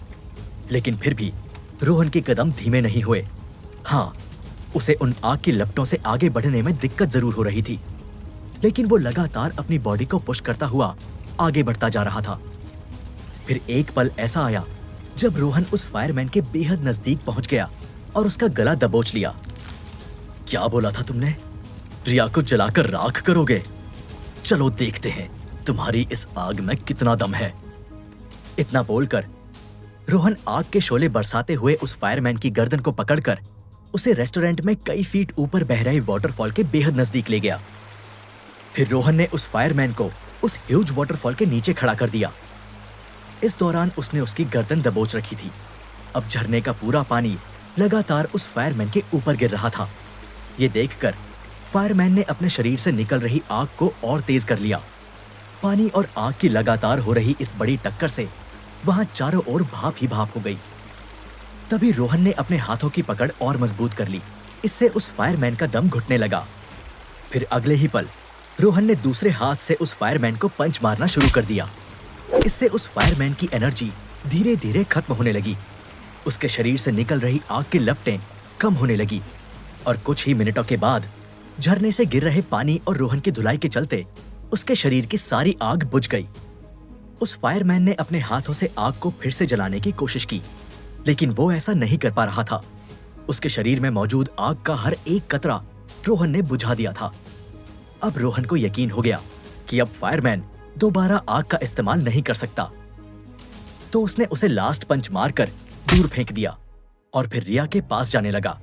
लेकिन फिर भी रोहन के कदम धीमे नहीं हुए। हाँ, उसे उन आग की लपटों से आगे बढ़ने में दिक्कत जरूर हो रही थी, लेकिन वो लगातार अपनी बॉडी को पुश करता हुआ आगे बढ़ता जा रहा था। फिर एक पल ऐसा आया जब रोहन उस फायरमैन के बेहद नजदीक पहुंच गया और उसका गला दबोच लिया। क्या बोला था तुमने? रिया को जलाकर राख करोगे? चलो देखते हैं तुम्हारी इस आग में कितना दम है। इतना बोलकर रोहन आग के शोले बरसाते हुए उस फायरमैन की गर्दन को पकड़कर उसे रेस्टोरेंट में कई फीट ऊपर बह रहे वाटरफॉल के बेहद नजदीक ले गया। फिर रोहन ने उस फायरमैन को उस ह्यूज वाटरफॉल के नीचे खड़ा कर दिया। इस दौरान उसने उसकी गर्दन दबोच रखी थी। अब झरने का पूरा पानी लगातार उस फायरमैन के ऊपर गिर रहा था। ये देखकर फायरमैन ने अपने शरीर से निकल रही आग को और तेज कर लिया। पानी और आग की लगातार हो रही इस बड़ी टक्कर से वहां चारों ओर भाप ही भाप हो गई। तभी रोहन ने अपने हाथों की पकड़ और मजबूत कर ली। इससे उस फायरमैन का दम घुटने लगा। फिर अगले ही पल रोहन ने दूसरे हाथ से उस फायरमैन को पंच मारना शुरू कर दिया। इससे उस फायरमैन की एनर्जी धीरे धीरे खत्म होने लगी। उसके शरीर से निकल रही आग की लपटें कम होने लगी और कुछ ही मिनटों के बाद झरने से गिर रहे पानी और रोहन की धुलाई के चलते उसके शरीर की सारी आग बुझ गई। उस फायरमैन ने अपने हाथों से आग को फिर से जलाने की कोशिश की, लेकिन वो ऐसा नहीं कर पा रहा था। उसके शरीर में मौजूद आग का हर एक कतरा रोहन ने बुझा दिया था। अब रोहन को यकीन हो गया कि अब फायरमैन दोबारा आग का इस्तेमाल नहीं कर सकता। तो उसने उसे लास्ट पंच मारकर दूर फेंक दिया और फिर रिया के पास जाने लगा।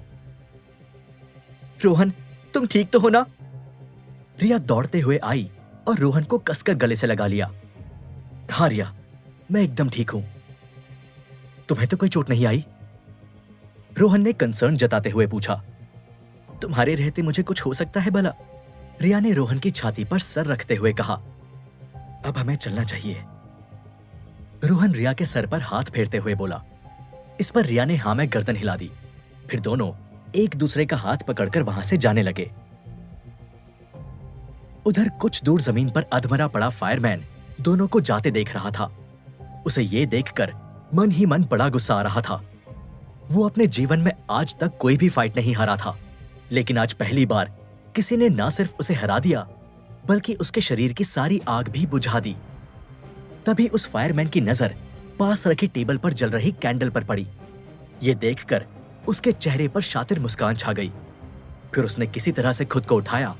रोहन, तुम ठीक तो हो ना? रिया दौड़ते हुए आई और रोहन को कसकर गले से लगा लिया। हाँ रिया, मैं एकदम ठीक हूं। तुम्हें तो कोई चोट नहीं आई? रोहन ने कंसर्न जताते हुए पूछा। तुम्हारे रहते मुझे कुछ हो सकता है भला? रिया ने रोहन की छाती पर सर रखते हुए कहा। अब हमें चलना चाहिए। रोहन रिया के सर पर हाथ फेरते हुए बोला। इस पर रिया ने हाँ में गर्दन हिला दी। फिर दोनों एक दूसरे का हाथ पकड़कर वहां से जाने लगे। उधर कुछ दूर जमीन पर अधमरा पड़ा फायरमैन दोनों को जाते देख रहा था। उसे ये देखकर मन ही मन बड़ा गुस्सा आ रहा था। वो अपने जीवन में आज तक कोई भी फाइट नहीं हारा था, लेकिन आज पहली बार किसी ने न सिर्फ उसे हरा दिया बल्कि उसके शरीर की सारी आग भी बुझा दी। तभी उस फायरमैन की नजर पास रखी टेबल पर जल रही कैंडल पर पड़ी। ये देखकर उसके चेहरे पर शातिर मुस्कान छा गई। फिर उसने किसी तरह से खुद को उठाया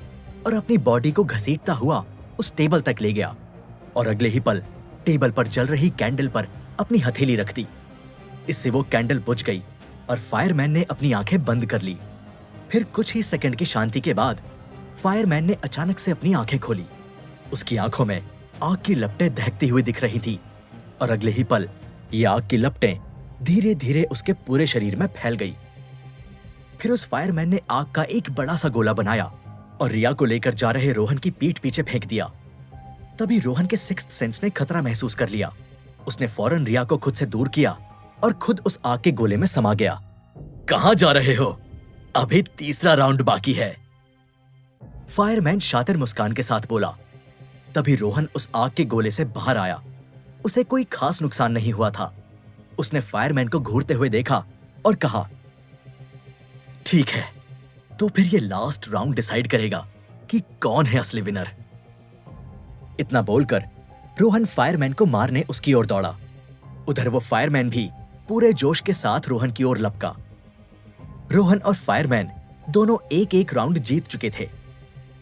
और अपनी बॉडी को घसीटता हुआ उस टेबल तक ले गया और अगले ही पल टेबल पर जल रही कैंडल पर अपनी हथेली रख दी। इससे वो कैंडल बुझ गई और फायरमैन ने अपनी आंखें बंद कर ली। फिर कुछ ही सेकंड की शांति के बाद फायरमैन ने अचानक से अपनी आंखें खोली। उसकी आंखों में आग की लपटें दहकती हुई दिख रही थी और अगले ही पल ये आग की लपटें धीरे धीरे उसके पूरे शरीर में फैल गई। फिर उस फायरमैन ने आग का एक बड़ा सा गोला बनाया और रिया को लेकर जा रहे रोहन की पीठ पीछे फेंक दिया। तभी रोहन के सिक्स्थ सेंस ने खतरा महसूस कर लिया। उसने फौरन रिया को खुद से दूर किया और खुद उस आग के गोले में समा गया। कहां जा रहे हो? अभी तीसरा राउंड बाकी है, फायरमैन शातिर मुस्कान के साथ बोला। तभी रोहन उस आग के गोले से बाहर आया। उसे कोई खास नुकसान नहीं हुआ था। उसने फायरमैन को घूरते हुए देखा और कहा, ठीक है, तो फिर ये लास्ट राउंड डिसाइड करेगा कि कौन है असली विनर। इतना बोलकर रोहन फायरमैन को मारने उसकी ओर दौड़ा। उधर वो फायरमैन भी पूरे जोश के साथ रोहन की ओर लपका। रोहन और फायरमैन दोनों एक एक राउंड जीत चुके थे।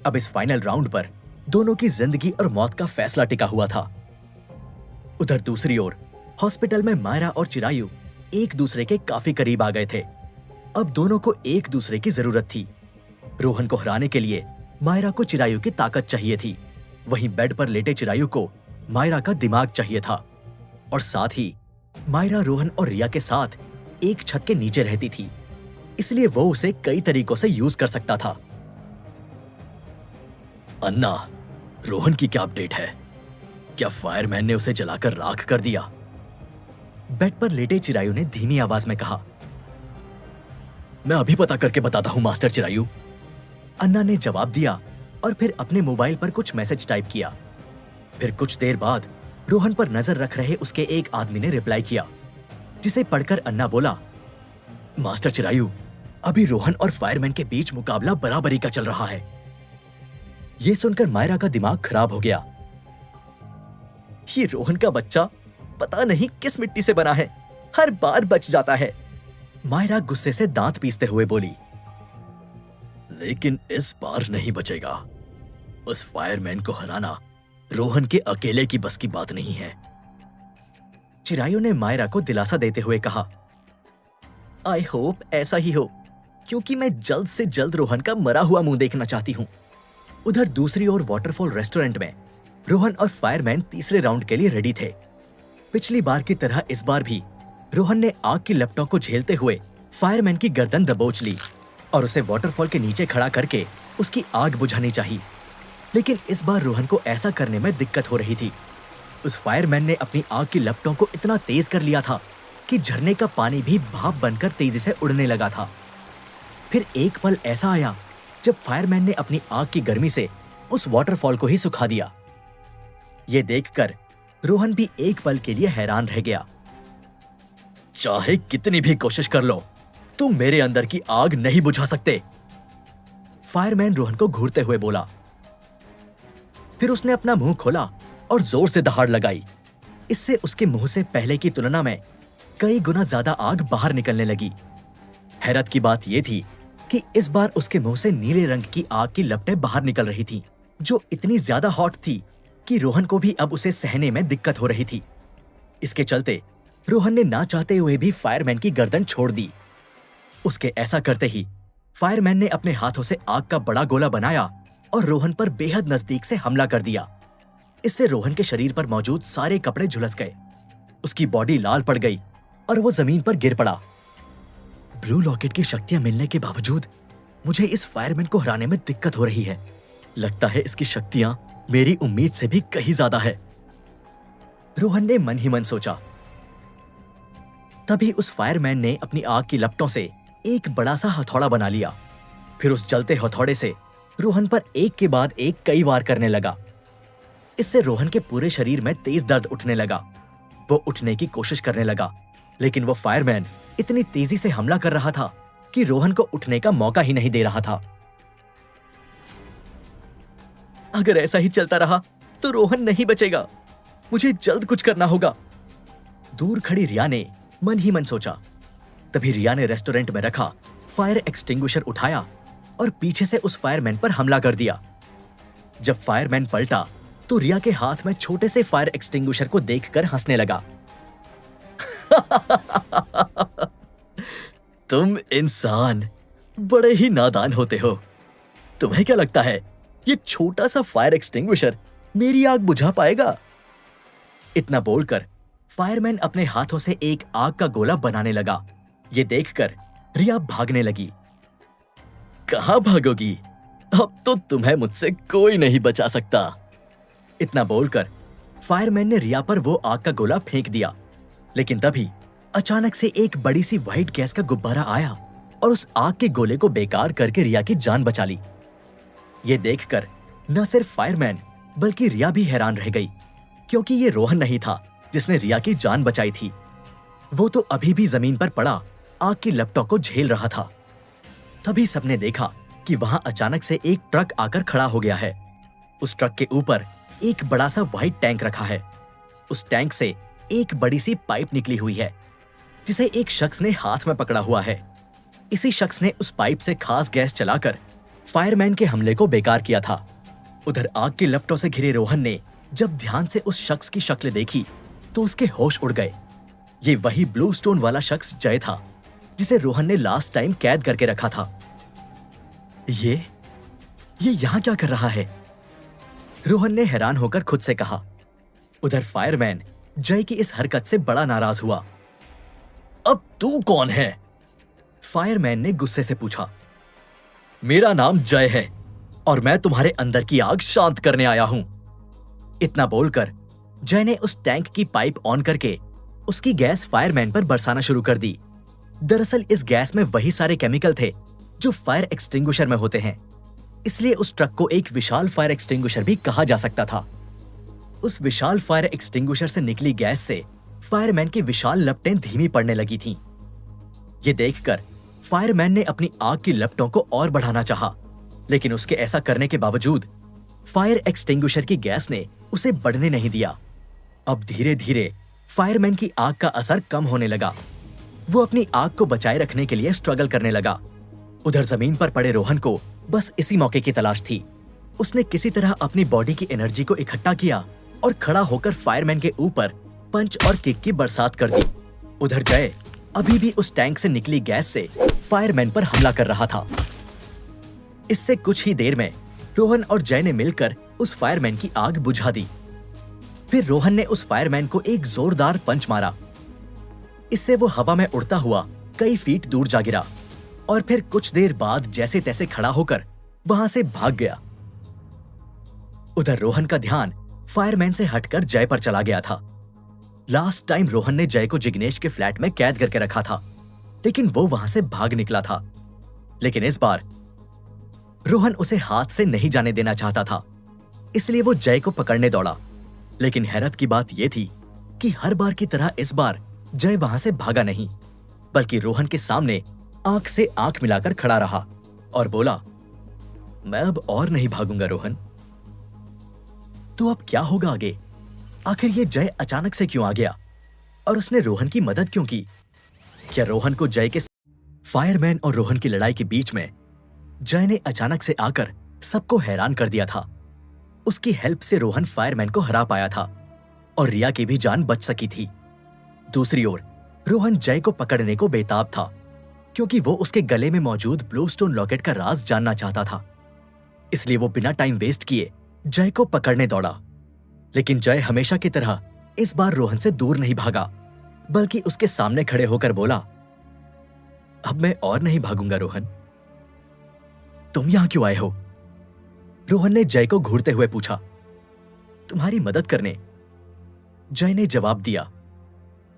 अब इस फाइनल राउंड पर दोनों की जिंदगी और मौत का फैसला टिका हुआ था। उधर दूसरी ओर हॉस्पिटल में मायरा और चिरायु एक दूसरे के काफी करीब आ गए थे। अब दोनों को एक दूसरे की जरूरत थी। रोहन को हराने के लिए मायरा को चिरायु की ताकत चाहिए थी, वहीं बेड पर लेटे चिरायु को मायरा का दिमाग चाहिए था। और साथ ही मायरा रोहन और रिया के साथ एक छत के नीचे रहती थी, इसलिए वो उसे कई तरीकों से यूज कर सकता था। अन्ना, रोहन की क्या अपडेट है? क्या फायरमैन ने उसे जलाकर राख कर दिया? बेड पर लेटे चिरायु ने धीमी आवाज में कहा। मैं अभी पता करके बताता हूं मास्टर चिरायु, अन्ना ने जवाब दिया और फिर अपने मोबाइल पर कुछ मैसेज टाइप किया। फिर कुछ देर बाद रोहन पर नजर रख रहे उसके एक आदमी ने रिप्लाई किया, जिसे पढ़कर अन्ना बोला, मास्टर चिरायु, अभी रोहन और फायरमैन के बीच मुकाबला बराबरी का चल रहा है। यह सुनकर मायरा का दिमाग खराब हो गया। ये रोहन का बच्चा पता नहीं किस मिट्टी से बना है, हर बार बच जाता है। मायरा गुस्से से दांत पीसते हुए बोली, लेकिन इस बार नहीं बचेगा। उस फायरमैन को हराना रोहन के अकेले की बस की बात नहीं है। चिरायु ने मायरा को दिलासा देते हुए कहा, आई होप ऐसा ही हो, क्योंकि मैं जल्द से जल्द रोहन का मरा हुआ मुंह देखना चाहती हूं। उधर दूसरी ओर वाटरफॉल रेस्टोरेंट में रोहन और फायरमैन तीसरे राउंड के लिए रेडी थे। पिछली बार की तरह इस बार भी रोहन ने आग की लपटों को झेलते हुए फायरमैन की गर्दन दबोच ली और उसे वाटरफॉल के नीचे खड़ा करके उसकी आग बुझानी चाहिए। लेकिन इस बार रोहन को ऐसा करने में दिक्कत हो रही थी। उस फायरमैन ने अपनी आग की लपटों को इतना तेज कर लिया था कि झरने का पानी भी भाप बनकर तेजी से उड़ने लगा था। फिर एक पल ऐसा आया जब फायरमैन ने अपनी आग की गर्मी से उस वाटरफॉल को ही सुखा दिया। ये देखकर रोहन भी एक पल के लिए हैरान रह गया। चाहे कितनी भी कोशिश कर लो, तुम मेरे अंदर की आग नहीं बुझा सकते, फायरमैन रोहन को घूरते हुए बोला। फिर उसने अपना मुंह खोला और जोर से दहाड़ लगाई। इससे उसके मुंह से पहले की तुलना में कई गुना ज्यादा आग बाहर निकलने लगी। हैरत की बात यह थी कि इस बार उसके मुंह से नीले रंग की आग की लपटें बाहर निकल रही थीं, जो इतनी ज्यादा हॉट थी कि रोहन को भी अब उसे सहने में दिक्कत हो रही थी। इसके चलते रोहन ने ना चाहते हुए भी फायरमैन की गर्दन छोड़ दी। उसके ऐसा करते ही फायरमैन ने अपने हाथों से आग का बड़ा गोला बनाया और रोहन पर बेहद नजदीक से हमला कर दिया। इससे रोहन के शरीर पर मौजूद सारे कपड़े झुलस गए। उसकी बॉडी लाल पड़ गई और वो जमीन पर गिर पड़ा। ब्लू लॉकेट की शक्तियां मिलने के बावजूद मुझे इस फायरमैन को हराने में दिक्कत हो रही है। लगता है इसकी शक्तियां मेरी उम्मीद से भी कहीं ज्यादा है, रोहन ने मन ही मन सोचा। तभी उस फायरमैन ने अपनी आग की लपटों से एक बड़ा सा हथौड़ा बना लिया। फिर उस जलते हथौड़े से रोहन पर एक के बाद एक कई वार करने लगा। इससे रोहन के पूरे शरीर में तेज दर्द उठने लगा। वो उठने की कोशिश करने लगा, लेकिन वो फायरमैन इतनी तेजी से हमला कर रहा था कि रोहन को उठने का मौका ही नहीं दे रहा था। अगर ऐसा ही चलता रहा तो रोहन नहीं बचेगा। मुझे जल्द कुछ करना होगा, दूर खड़ी रिया ने मन ही मन सोचा। तभी रिया ने रेस्टोरेंट में रखा फायर एक्सटिंग्विशर उठाया और पीछे से उस फायरमैन पर हमला कर दिया। जब फायरमैन पलटा तो रिया के हाथ में छोटे से फायर एक्सटिंग्विशर को देखकर हंसने लगा। तुम इंसान बड़े ही नादान होते हो। तुम्हें क्या लगता है ये छोटा सा फायर एक्सटिंग्विशर मेरी आग बुझा पाएगा? इतना बोलकर फायरमैन अपने हाथों से एक आग का गोला बनाने लगा। ये देखकर रिया भागने लगी। कहां भागोगी? अब तो तुम्हें मुझसे कोई नहीं बचा सकता। इतना बोलकर फायरमैन ने रिया पर वो आग का गोला फेंक दिया। लेकिन तभी अचानक से एक बड़ी सी व्हाइट गैस का गुब्बारा आया और उस आग के गोले को बेकार करके रिया की जान बचा ली। ये देखकर न सिर्फ फायरमैन बल्कि रिया भी हैरान रह गई, क्योंकि ये रोहन नहीं था जिसने रिया की जान बचाई थी। वो तो अभी भी जमीन पर पड़ा आग की लपटों को झेल रहा था। तभी सबने देखा कि वहां अचानक से एक ट्रक आकर खड़ा हो गया है। उस ट्रक के ऊपर एक बड़ा सा व्हाइट टैंक रखा है। उस टैंक से एक बड़ी सी पाइप निकली हुई है, जिसे एक शख्स ने हाथ में पकड़ा हुआ है। इसी शख्स ने उस पाइप से खास गैस चलाकर फायरमैन के हमले को बेकार किया था। उधर आग की लपटों से घिरे रोहन ने जब ध्यान से उस शख्स की शक्ल देखी तो उसके होश उड़ गए। ये वही ब्लू स्टोन वाला शख्स जय था, जिसे रोहन ने लास्ट टाइम कैद करके रखा था। ये यहां क्या कर रहा है? रोहन ने हैरान होकर खुद से कहा। उधर फायरमैन जय की इस हरकत से बड़ा नाराज हुआ। अब तू कौन है? फायरमैन ने गुस्से से पूछा। मेरा नाम जय है और मैं तुम्हारे अंदर की आग शांत करने आया हूं। इतना बोलकर जय ने उस टैंक की पाइप ऑन करके उसकी गैस फायरमैन पर बरसाना शुरू कर दी। दरअसल इस गैस में वही सारे केमिकल थे जो फायर एक्सटिंग्विशर में होते हैं, इसलिए उस ट्रक को एक विशाल फायर एक्सटिंग्विशर भी कहा जा सकता था। उस विशाल फायर एक्सटिंग्विशर से निकली गैस से फायरमैन की विशाल लपटें धीमी पड़ने लगी थीं। ये देखकर फायरमैन ने अपनी आग की लपटों को और बढ़ाना चाहा, लेकिन उसके ऐसा करने के बावजूद फायर एक्सटिंग्विशर की गैस ने उसे बढ़ने नहीं दिया। अब धीरे धीरे फायरमैन की आग का असर कम होने लगा। वो अपनी आग को बचाए रखने के लिए स्ट्रगल करने लगा। उधर जमीन पर पड़े रोहन को बस इसी मौके की तलाश थी। उसने किसी तरह अपनी बॉडी की एनर्जी को इकट्ठा किया और खड़ा होकर फायरमैन के ऊपर पंच और किक की बरसात कर दी। उधर जय अभी भी उस टैंक से निकली गैस से फायरमैन पर हमला कर रहा था। इससे कुछ ही देर में रोहन और जय ने मिलकर उस फायरमैन की आग बुझा दी। फिर रोहन ने उस फायरमैन को एक जोरदार पंच मारा। इससे वो हवा में उड़ता हुआ कई फीट दूर जा गिरा और फिर कुछ देर बाद जैसे तैसे खड़ा होकर वहां से भाग गया। उधर रोहन का ध्यान फायरमैन से हटकर जय पर चला गया था। लास्ट टाइम रोहन ने जय को जिग्नेश के फ्लैट में कैद करके रखा था, लेकिन वो वहां से भाग निकला था। लेकिन इस बार रोहन उसे हाथ से नहीं जाने देना चाहता था, इसलिए वो जय को पकड़ने दौड़ा। लेकिन हैरत की बात यह थी कि हर बार की तरह इस बार जय वहां से भागा नहीं, बल्कि रोहन के सामने आंख से आंख मिलाकर खड़ा रहा और बोला, मैं अब और नहीं भागूंगा रोहन। तो अब क्या होगा आगे? आखिर ये जय अचानक से क्यों आ गया और उसने रोहन की मदद क्यों की? क्या रोहन को जय के फायरमैन और रोहन की लड़ाई के बीच में जय ने अचानक से आकर सबको हैरान कर दिया था। उसकी हेल्प से रोहन फायरमैन को हरा पाया था और रिया की भी जान बच सकी थी। दूसरी ओर रोहन जय को पकड़ने को बेताब था, क्योंकि वो उसके गले में मौजूद ब्लू स्टोन लॉकेट का राज जानना चाहता था। इसलिए वो बिना टाइम वेस्ट किए जय को पकड़ने दौड़ा। लेकिन जय हमेशा की तरह इस बार रोहन से दूर नहीं भागा, बल्कि उसके सामने खड़े होकर बोला, अब मैं और नहीं भागूंगा रोहन। तुम यहां क्यों आए हो? रोहन ने जय को घूरते हुए पूछा। तुम्हारी मदद करने, जय ने जवाब दिया।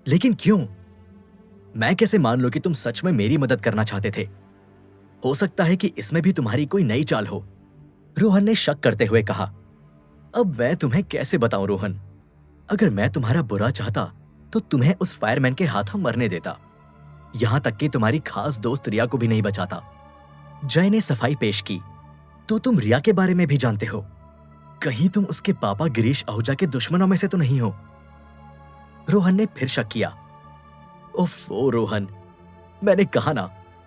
लेकिन क्यों? मैं कैसे मान लूं कि तुम सच में मेरी मदद करना चाहते थे? हो सकता है कि इसमें भी तुम्हारी कोई नई चाल हो। रोहन ने शक करते हुए कहा। अब मैं तुम्हें कैसे बताऊं रोहन? अगर मैं तुम्हारा बुरा चाहता तो तुम्हें उस फायरमैन के हाथों मरने देता, यहां तक कि तुम्हारी खास दोस्त रिया को भी नहीं बचाता। जय ने सफाई पेश की। तो तुम रिया के बारे में भी जानते हो? कहीं तुम उसके पापा गिरीश आहूजा के दुश्मनों में से तो नहीं हो? रोहन ने फिर शक किया। ओफो रोहन, मैंने कहा ना,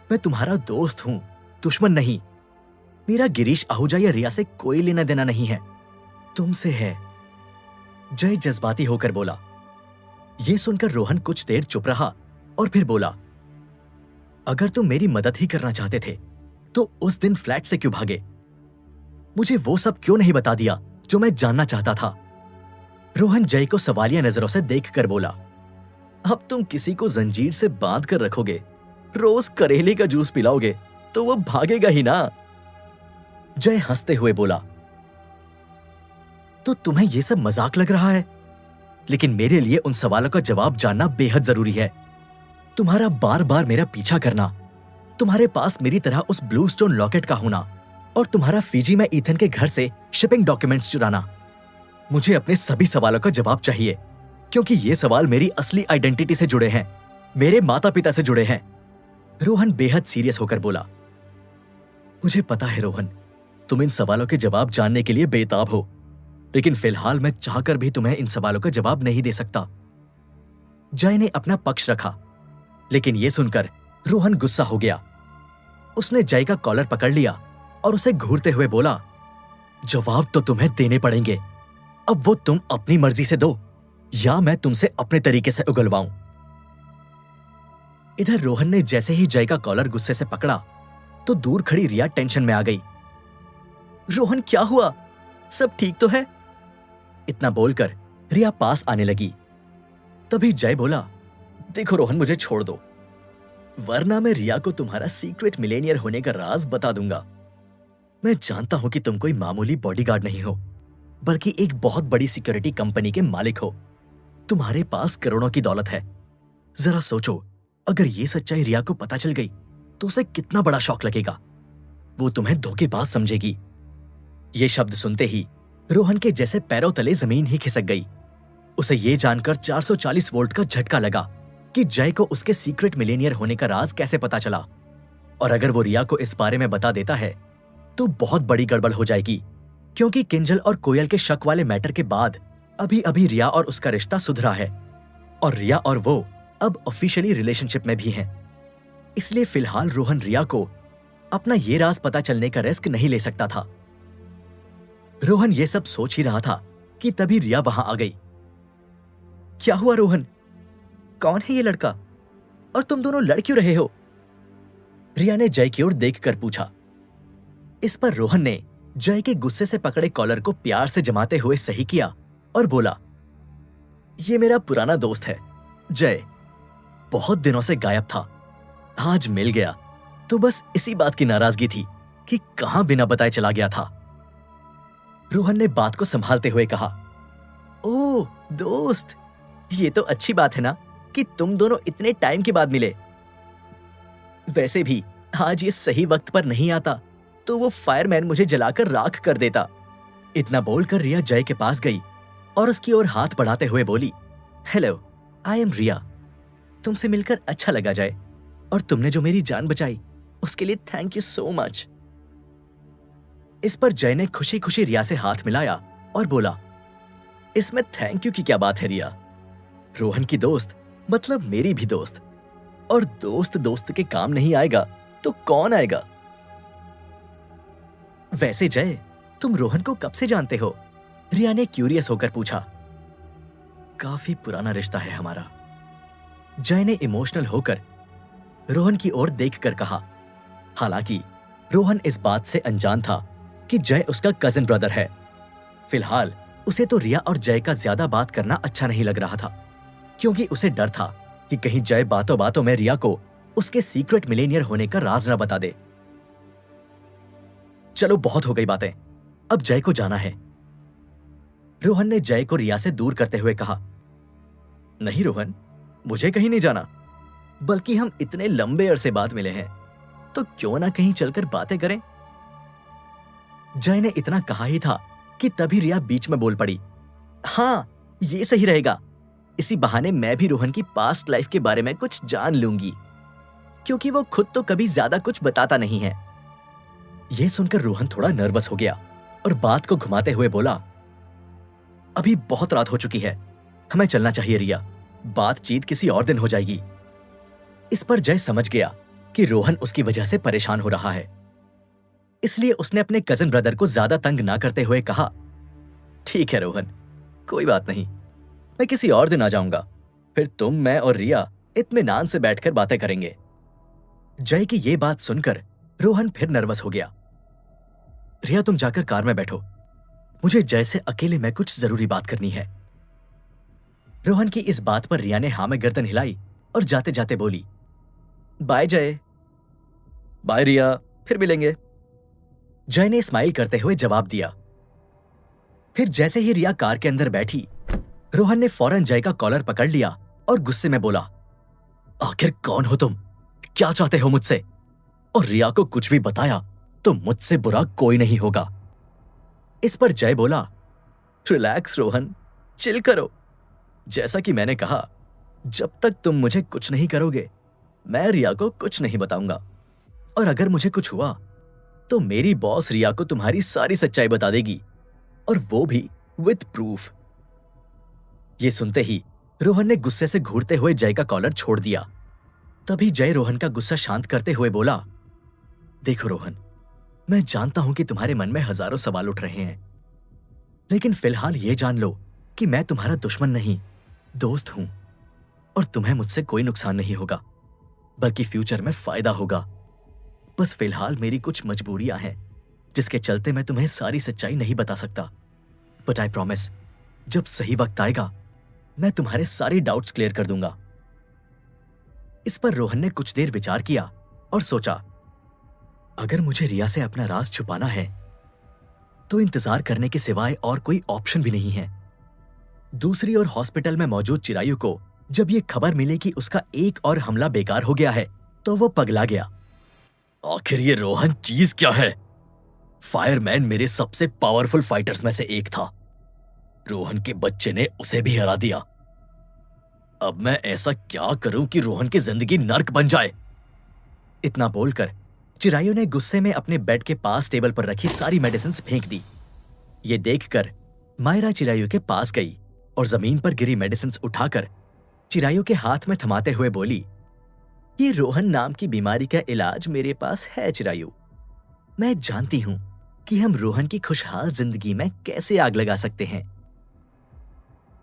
मैं तुम्हारा दोस्त हूं, दुश्मन नहीं। मेरा गिरीश आहूजा या रिया से कोई लेना देना नहीं है, तुमसे है। जय जज्बाती होकर बोला। यह सुनकर रोहन कुछ देर चुप रहा और फिर बोला, अगर तुम मेरी मदद ही करना चाहते थे तो उस दिन फ्लैट से क्यों भागे? मुझे वो सब क्यों नहीं बता दिया जो मैं जानना चाहता था? रोहन जय को सवालिया नजरों से देखकर बोला, अब तुम किसी को जंजीर से बांध कर रखोगे, रोज करेले का जूस पिलाओगे तो वो भागेगा ही ना। जय हंसते हुए बोला, तो तुम्हें यह सब मजाक लग रहा है? लेकिन मेरे लिए उन सवालों का जवाब जानना बेहद जरूरी है। तुम्हारा बार बार मेरा पीछा करना, तुम्हारे पास मेरी तरह उस ब्लू स्टोन लॉकेट का होना और तुम्हारा फीजी में ईथन के घर से शिपिंग डॉक्यूमेंट्स चुराना, मुझे अपने सभी सवालों का जवाब चाहिए, क्योंकि ये सवाल मेरी असली आइडेंटिटी से जुड़े हैं, मेरे माता पिता से जुड़े हैं। रोहन बेहद सीरियस होकर बोला, मुझे पता है रोहन, तुम इन सवालों के जवाब जानने के लिए बेताब हो, लेकिन फिलहाल मैं चाहकर भी तुम्हें इन सवालों का जवाब नहीं दे सकता। जय ने अपना पक्ष रखा, लेकिन यह सुनकर रोहन गुस्सा हो गया। उसने जय का कॉलर पकड़ लिया और उसे घूरते हुए बोला, जवाब तो तुम्हें देने पड़ेंगे, अब वो तुम अपनी मर्जी से दो या मैं तुमसे अपने तरीके से उगलवाऊं। इधर रोहन ने जैसे ही जय का कॉलर गुस्से से पकड़ा तो दूर खड़ी रिया टेंशन में आ गई। रोहन क्या हुआ, सब ठीक तो है? इतना बोलकर रिया पास आने लगी। तभी जय बोला, देखो रोहन, मुझे छोड़ दो, वरना मैं रिया को तुम्हारा सीक्रेट मिलेनियर होने का राज बता दूंगा। मैं जानता हूं कि तुम कोई मामूली बॉडीगार्ड नहीं हो, बल्कि एक बहुत बड़ी सिक्योरिटी कंपनी के मालिक हो। तुम्हारे पास करोड़ों की दौलत है। जरा सोचो, अगर ये सच्चाई रिया को पता चल गई तो उसे कितना बड़ा शॉक लगेगा। वो तुम्हें धोखेबाज समझेगी। ये शब्द सुनते ही रोहन के जैसे पैरों तले जमीन ही खिसक गई। उसे ये जानकर 440 वोल्ट का झटका लगा कि जय को उसके सीक्रेट मिलेनियर होने का राज कैसे पता चला, और अगर वो रिया को इस बारे में बता देता है तो बहुत बड़ी गड़बड़ हो जाएगी, क्योंकि किंजल और कोयल के शक वाले मैटर के बाद अभी अभी रिया और उसका रिश्ता सुधरा है और रिया और वो अब ऑफिशियली रिलेशनशिप में भी हैं। इसलिए फिलहाल रोहन रिया को अपना ये राज पता चलने का रिस्क नहीं ले सकता था। रोहन ये सब सोच ही रहा था कि तभी रिया वहां आ गई। क्या हुआ रोहन, कौन है ये लड़का और तुम दोनों लड़ क्यों रहे हो? रिया ने जय की ओर देखकर पूछा। इस पर रोहन ने जय के गुस्से से पकड़े कॉलर को प्यार से जमाते हुए सही किया और बोला, ये मेरा पुराना दोस्त है जय, बहुत दिनों से गायब था, आज मिल गया तो बस इसी बात की नाराजगी थी कि कहां बिना बताए चला गया था। रोहन ने बात को संभालते हुए कहा, ओह दोस्त, ये तो अच्छी बात है ना कि तुम दोनों इतने टाइम के बाद मिले। वैसे भी आज ये सही वक्त पर नहीं आता तो वो फायरमैन मुझे जलाकर राख कर देता। इतना बोलकर रिया जय के पास गई और उसकी ओर हाथ बढ़ाते हुए बोली, हेलो, आई एम रिया, तुमसे मिलकर अच्छा लगा जय, और तुमने जो मेरी जान बचाई उसके लिए थैंक यू सो मच। इस पर जय ने खुशी खुशी रिया से हाथ मिलाया और बोला, इसमें थैंक यू की क्या बात है रिया, रोहन की दोस्त मतलब मेरी भी दोस्त, और दोस्त दोस्त के काम नहीं आएगा तो कौन आएगा। वैसे जय, तुम रोहन को कब से जानते हो? रिया ने क्यूरियस होकर पूछा। काफी पुराना रिश्ता है हमारा, जय ने इमोशनल होकर रोहन की ओर देखकर कहा। हालांकि रोहन इस बात से अनजान था कि जय उसका कजिन ब्रदर है। फिलहाल उसे तो रिया और जय का ज्यादा बात करना अच्छा नहीं लग रहा था, क्योंकि उसे डर था कि कहीं जय बातों बातों में रिया को उसके सीक्रेट मिलेनियर होने का राज न बता दे। चलो बहुत हो गई बातें, अब जय को जाना है। रोहन ने जय को रिया से दूर करते हुए कहा। नहीं रोहन, मुझे कहीं नहीं जाना, बल्कि हम इतने लंबे अरसे बाद मिले हैं, तो क्यों ना कहीं चलकर बातें करें। जय ने इतना कहा ही था कि तभी रिया बीच में बोल पड़ी, हाँ ये सही रहेगा। इसी बहाने मैं भी रोहन की पास्ट लाइफ के बारे में कुछ जान लूंगी, क्योंकि वो खुद तो कभी ज्यादा कुछ बताता नहीं है। यह सुनकर रोहन थोड़ा नर्वस हो गया और बात को घुमाते हुए बोला, अभी बहुत रात हो चुकी है, हमें चलना चाहिए रिया, बातचीत किसी और दिन हो जाएगी। इस पर जय समझ गया कि रोहन उसकी वजह से परेशान हो रहा है, इसलिए उसने अपने कजिन ब्रदर को ज्यादा तंग ना करते हुए कहा, ठीक है रोहन, कोई बात नहीं, मैं किसी और दिन आ जाऊंगा, फिर तुम, मैं और रिया इत्मीनान से बैठकर बातें करेंगे। जय की ये बात सुनकर रोहन फिर नर्वस हो गया। रिया तुम जाकर कार में बैठो, मुझे जय से अकेले में कुछ जरूरी बात करनी है। रोहन की इस बात पर रिया ने हाँ में गर्दन हिलाई और जाते जाते बोली, बाय जय। बाय रिया, फिर मिलेंगे। जय ने स्माइल करते हुए जवाब दिया। फिर जैसे ही रिया कार के अंदर बैठी, रोहन ने फौरन जय का कॉलर पकड़ लिया और गुस्से में बोला, आखिर कौन हो तुम, क्या चाहते हो मुझसे? और रिया को कुछ भी बताया तो मुझसे बुरा कोई नहीं होगा। इस पर जय बोला, रिलैक्स रोहन, चिल करो। जैसा कि मैंने कहा, जब तक तुम मुझे कुछ नहीं करोगे, मैं रिया को कुछ नहीं बताऊंगा, और अगर मुझे कुछ हुआ तो मेरी बॉस रिया को तुम्हारी सारी सच्चाई बता देगी, और वो भी विद प्रूफ। ये सुनते ही रोहन ने गुस्से से घूरते हुए जय का कॉलर छोड़ दिया। तभी जय रोहन का गुस्सा शांत करते हुए बोला, देखो रोहन, मैं जानता हूं कि तुम्हारे मन में हजारों सवाल उठ रहे हैं, लेकिन फिलहाल ये जान लो कि मैं तुम्हारा दुश्मन नहीं, दोस्त हूं, और तुम्हें मुझसे कोई नुकसान नहीं होगा, बल्कि फ्यूचर में फायदा होगा। बस फिलहाल मेरी कुछ मजबूरियां हैं, जिसके चलते मैं तुम्हें सारी सच्चाई नहीं बता सकता, बट आई प्रॉमिस, जब सही वक्त आएगा मैं तुम्हारे सारे डाउट्स क्लियर कर दूंगा। इस पर रोहन ने कुछ देर विचार किया और सोचा, अगर मुझे रिया से अपना राज छुपाना है तो इंतजार करने के सिवाय और कोई ऑप्शन भी नहीं है। दूसरी ओर हॉस्पिटल में मौजूद चिरायु को जब यह खबर मिली कि उसका एक और हमला बेकार हो गया है, तो वो पगला गया। आखिर ये रोहन चीज क्या है? फायरमैन मेरे सबसे पावरफुल फाइटर्स में से एक था, रोहन के बच्चे ने उसे भी हरा दिया। अब मैं ऐसा क्या करूं कि रोहन की जिंदगी नर्क बन जाए? इतना बोलकर चिरायु ने गुस्से में अपने बेड के पास टेबल पर रखी सारी मेडिसिन फेंक दी। ये देखकर मायरा चिरायु के पास गई और जमीन पर गिरी मेडिसिन उठाकर चिरायु के हाथ में थमाते हुए बोली, ये रोहन नाम की बीमारी का इलाज मेरे पास है चिरायु। मैं जानती हूं कि हम रोहन की खुशहाल जिंदगी में कैसे आग लगा सकते हैं।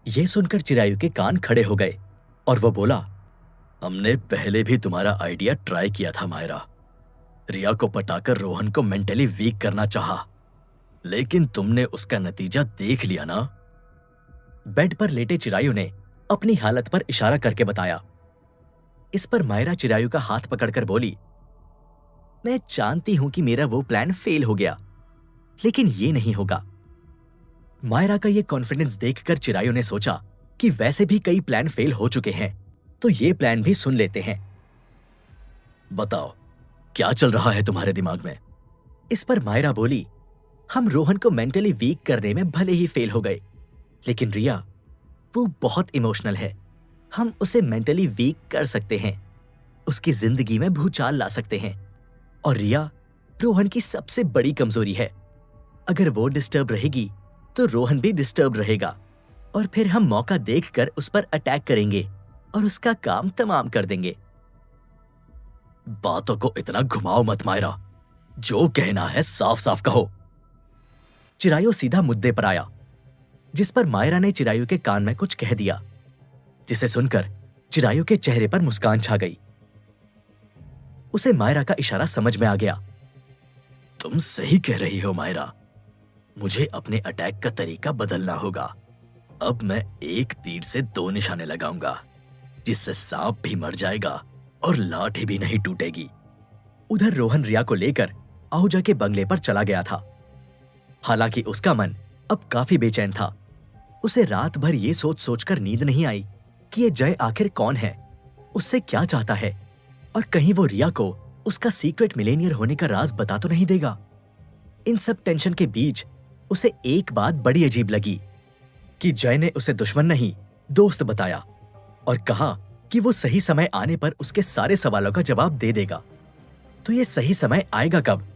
यह सुनकर चिरायु के कान खड़े हो गए और वो बोला, हमने पहले भी तुम्हारा आइडिया ट्राई किया था मायरा। रिया को पटाकर रोहन को मेंटली वीक करना चाहा, लेकिन तुमने उसका नतीजा देख लिया ना। बेड पर लेटे चिरायु ने अपनी हालत पर इशारा करके बताया। इस पर मायरा चिरायु का हाथ पकड़कर बोली, मैं जानती हूं कि मेरा वो प्लान फेल हो गया, लेकिन ये नहीं होगा। मायरा का ये कॉन्फिडेंस देखकर चिरायु ने सोचा कि वैसे भी कई प्लान फेल हो चुके हैं, तो ये प्लान भी सुन लेते हैं। बताओ, क्या चल रहा है तुम्हारे दिमाग में? इस पर मायरा बोली, हम रोहन को मेंटली वीक करने में भले ही फेल हो गए, लेकिन रिया, वो बहुत इमोशनल है, हम उसे मेंटली वीक कर सकते हैं, उसकी जिंदगी में भूचाल ला सकते हैं। और रिया रोहन की सबसे बड़ी कमजोरी है, अगर वो डिस्टर्ब रहेगी तो रोहन भी डिस्टर्ब रहेगा, और फिर हम मौका देखकर उस पर अटैक करेंगे और उसका काम तमाम कर देंगे। बातों को इतना घुमाओ मत मायरा, जो कहना है साफ साफ कहो। चिरायु सीधा मुद्दे पर आया, जिस पर मायरा ने चिरायु के कान में कुछ कह दिया, जिसे सुनकर चिरायु के चेहरे पर मुस्कान छा गई। उसे मायरा का इशारा समझ में आ गया। तुम सही कह रही हो मायरा, मुझे अपने अटैक का तरीका बदलना होगा। अब मैं एक तीर से दो निशाने लगाऊंगा, जिससे सांप भी मर जाएगा और लाठी भी नहीं टूटेगी। उधर रोहन रिया को लेकर आहूजा के बंगले पर चला गया था। हालांकि उसका मन अब काफी बेचैन था। उसे रात भर ये सोच सोचकर नींद नहीं आई कि ये जय आखिर कौन है उससे क्या चाहता है, और कहीं वो रिया को उसका सीक्रेट मिलेनियर होने का राज बता तो नहीं देगा। इन सब टेंशन के बीच उसे एक बात बड़ी अजीब लगी कि जय ने उसे दुश्मन नहीं, दोस्त बताया और कहा कि वो सही समय आने पर उसके सारे सवालों का जवाब दे देगा। तो ये सही समय आएगा कब?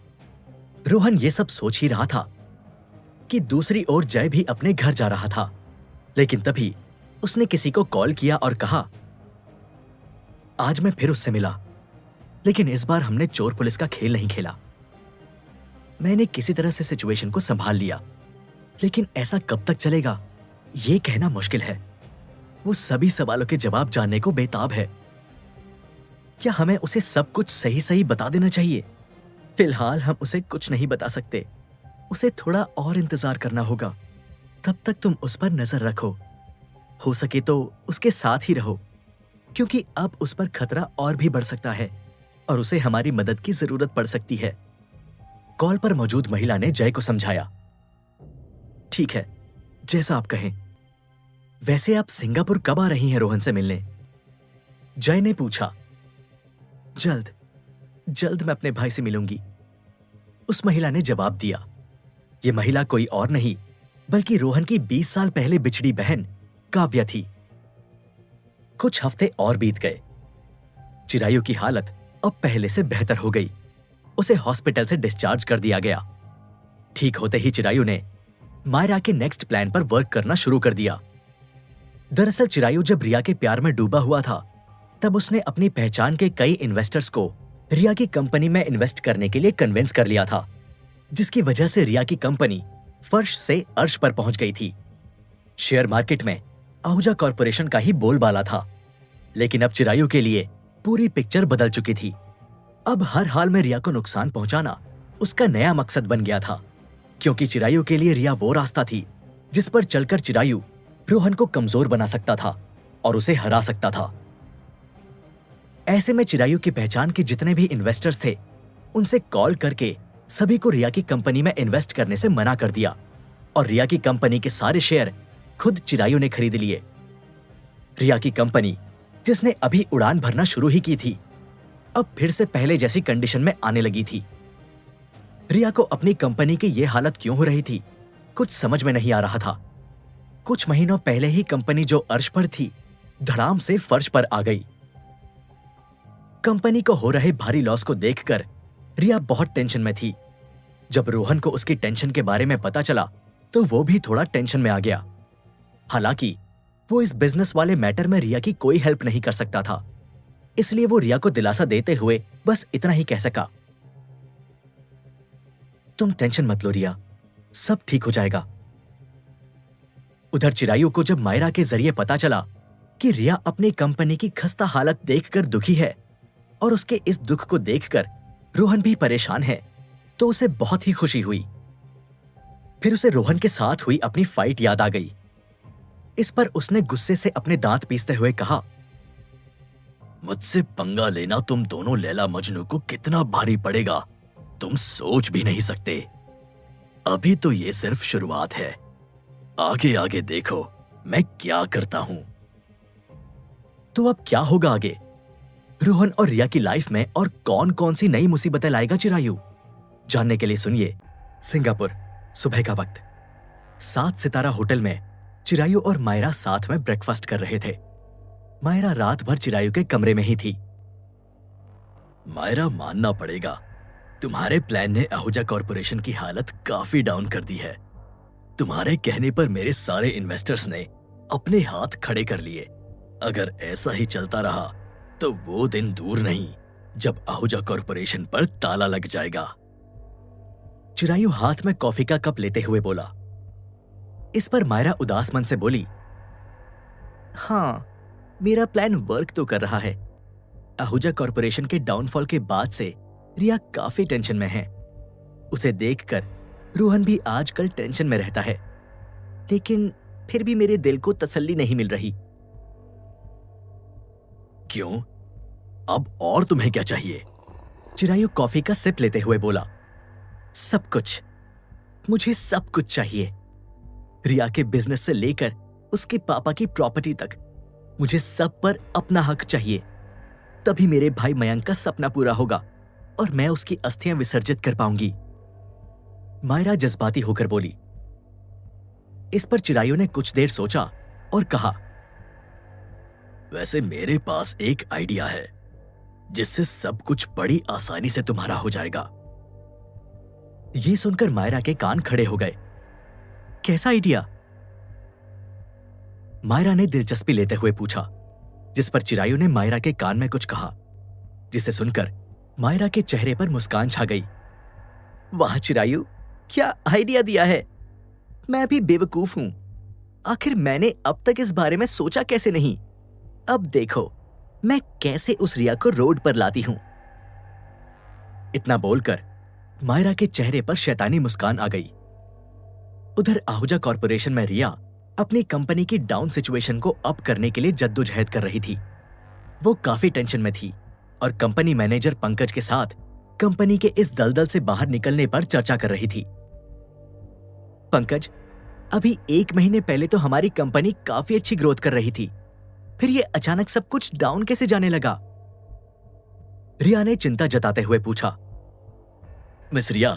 रोहन ये सब सोच ही रहा था कि दूसरी ओर जय भी अपने घर जा रहा था, लेकिन तभी उसने किसी को कॉल किया और कहा, आज मैं फिर उससे मिला, लेकिन इस बार हमने चोर पुलिस का खेल नहीं खेला। मैंने किसी तरह से सिचुएशन को संभाल लिया, लेकिन ऐसा कब तक चलेगा ये कहना मुश्किल है। वो सभी सवालों के जवाब जानने को बेताब है। क्या हमें उसे सब कुछ सही सही बता देना चाहिए? फिलहाल हम उसे कुछ नहीं बता सकते, उसे थोड़ा और इंतजार करना होगा। तब तक तुम उस पर नजर रखो, हो सके तो उसके साथ ही रहो, क्योंकि अब उस पर खतरा और भी बढ़ सकता है और उसे हमारी मदद की जरूरत पड़ सकती है। कॉल पर मौजूद महिला ने जय को समझाया, ठीक है, जैसा आप कहें। वैसे आप सिंगापुर कब आ रही हैं रोहन से मिलने? जय ने पूछा। जल्द मैं अपने भाई से मिलूंगी, उस महिला ने जवाब दिया। ये महिला कोई और नहीं बल्कि रोहन की 20 साल पहले बिछड़ी बहन काव्या थी। कुछ हफ्ते और बीत गए। चिरायु की हालत अब पहले से बेहतर हो गई। उसे हॉस्पिटल से डिस्चार्ज कर दिया गया। ठीक होते ही चिरायु ने मायरा के नेक्स्ट प्लान पर वर्क करना शुरू कर दिया। दरअसल चिरायु जब रिया के प्यार में डूबा हुआ था, तब उसने अपनी पहचान के कई इन्वेस्टर्स को रिया की कंपनी में इन्वेस्ट करने के लिए कन्विंस कर लिया था, जिसकी वजह से रिया की कंपनी फर्श से अर्श पर पहुंच गई थी। शेयर मार्केट में आहूजा कॉरपोरेशन का ही बोलबाला था, लेकिन अब चिरायु के लिए पूरी पिक्चर बदल चुकी थी। अब हर हाल में रिया को नुकसान पहुंचाना उसका नया मकसद बन गया था, क्योंकि चिरायु के लिए रिया वो रास्ता थी जिस पर चलकर चिरायु रोहन को कमजोर बना सकता था और उसे हरा सकता था। ऐसे में चिरायु की पहचान के जितने भी इन्वेस्टर्स थे, उनसे कॉल करके सभी को रिया की कंपनी में इन्वेस्ट करने से मना कर दिया और रिया की कंपनी के सारे शेयर खुद चिरायु ने खरीद लिए। रिया की कंपनी, जिसने अभी उड़ान भरना शुरू ही की थी, अब फिर से पहले जैसी कंडीशन में आने लगी थी। रिया को अपनी कंपनी की यह हालत क्यों हो रही थी, कुछ समझ में नहीं आ रहा था। कुछ महीनों पहले ही कंपनी जो अर्श पर थी, धड़ाम से फर्श पर आ गई। कंपनी को हो रहे भारी लॉस को देखकर रिया बहुत टेंशन में थी। जब रोहन को उसकी टेंशन के बारे में पता चला, तो वो भी थोड़ा टेंशन में आ गया। हालांकि वो इस बिजनेस वाले मैटर में रिया की कोई हेल्प नहीं कर सकता था, इसलिए वो रिया को दिलासा देते हुए बस इतना ही कह सका, तुम टेंशन मत लो रिया, सब ठीक हो जाएगा। उधर चिरायु को जब मायरा के जरिए पता चला कि रिया अपनी कंपनी की खस्ता हालत देखकर दुखी है और उसके इस दुख को देखकर रोहन भी परेशान है, तो उसे बहुत ही खुशी हुई। फिर उसे रोहन के साथ हुई अपनी फाइट याद आ गई। इस पर उसने गुस्से से अपने दांत पीसते हुए कहा, मुझसे पंगा लेना तुम दोनों लैला मजनू को कितना भारी पड़ेगा, तुम सोच भी नहीं सकते। अभी तो ये सिर्फ शुरुआत है, आगे आगे देखो मैं क्या करता हूं। तो अब क्या होगा आगे? रोहन और रिया की लाइफ में और कौन कौन सी नई मुसीबतें लाएगा चिरायु? जानने के लिए सुनिए सिंगापुर, सुबह का वक्त। 7 सितारा होटल में चिरायु और मायरा साथ में ब्रेकफास्ट कर रहे थे। मायरा रात भर चिरायु के कमरे में ही थी। मायरा, मानना पड़ेगा, तुम्हारे प्लान ने आहूजा कॉरपोरेशन की हालत काफी डाउन कर दी है। तुम्हारे कहने पर मेरे सारे इन्वेस्टर्स ने अपने हाथ खड़े कर लिए। अगर ऐसा ही चलता रहा तो वो दिन दूर नहीं जब आहूजा कॉरपोरेशन पर ताला लग जाएगा। चिरायु हाथ में कॉफी का कप लेते हुए बोला। इस पर मायरा उदास मन से बोली, हाँ, मेरा प्लान वर्क तो कर रहा है। आहूजा कॉरपोरेशन के डाउनफॉल के बाद से रिया काफी टेंशन में है। उसे देखकर रोहन भी आजकल टेंशन में रहता है, लेकिन फिर भी मेरे दिल को तसल्ली नहीं मिल रही। क्यों? अब और तुम्हें क्या चाहिए? चिरायु कॉफी का सिप लेते हुए बोला, सब कुछ, मुझे सब कुछ चाहिए। रिया के बिजनेस से लेकर उसके पापा की प्रॉपर्टी तक, मुझे सब पर अपना हक चाहिए। तभी मेरे भाई मयंक का सपना पूरा होगा और मैं उसकी अस्थियां विसर्जित कर पाऊंगी। मायरा जज्बाती होकर बोली। इस पर चिरायु ने कुछ देर सोचा और कहा, वैसे मेरे पास एक आइडिया है जिससे सब कुछ बड़ी आसानी से तुम्हारा हो जाएगा। ये सुनकर मायरा के कान खड़े हो गए। कैसा आइडिया? मायरा ने दिलचस्पी लेते हुए पूछा, जिस पर चिरायु ने मायरा के कान में कुछ कहा, जिसे सुनकर मायरा के चेहरे पर मुस्कान छा गई। वाह चिरायु, क्या आइडिया दिया है। मैं भी बेवकूफ हूं। आखिर मैंने अब तक इस बारे में सोचा कैसे नहीं। अब देखो मैं कैसे उस रिया को रोड पर लाती हूं। इतना बोलकर मायरा के चेहरे पर शैतानी मुस्कान आ गई। उधर आहूजा कॉरपोरेशन में रिया अपनी कंपनी की डाउन सिचुएशन को अप करने के लिए जद्दोजहद कर रही थी। वो काफी टेंशन में थी और कंपनी मैनेजर पंकज के साथ कंपनी के इस दलदल से बाहर निकलने पर चर्चा कर रही थी। पंकज, अभी 1 महीने पहले तो हमारी कंपनी काफी अच्छी ग्रोथ कर रही थी, फिर ये अचानक सब कुछ डाउन कैसे जाने लगा? रिया ने चिंता जताते हुए पूछा। मिस रिया,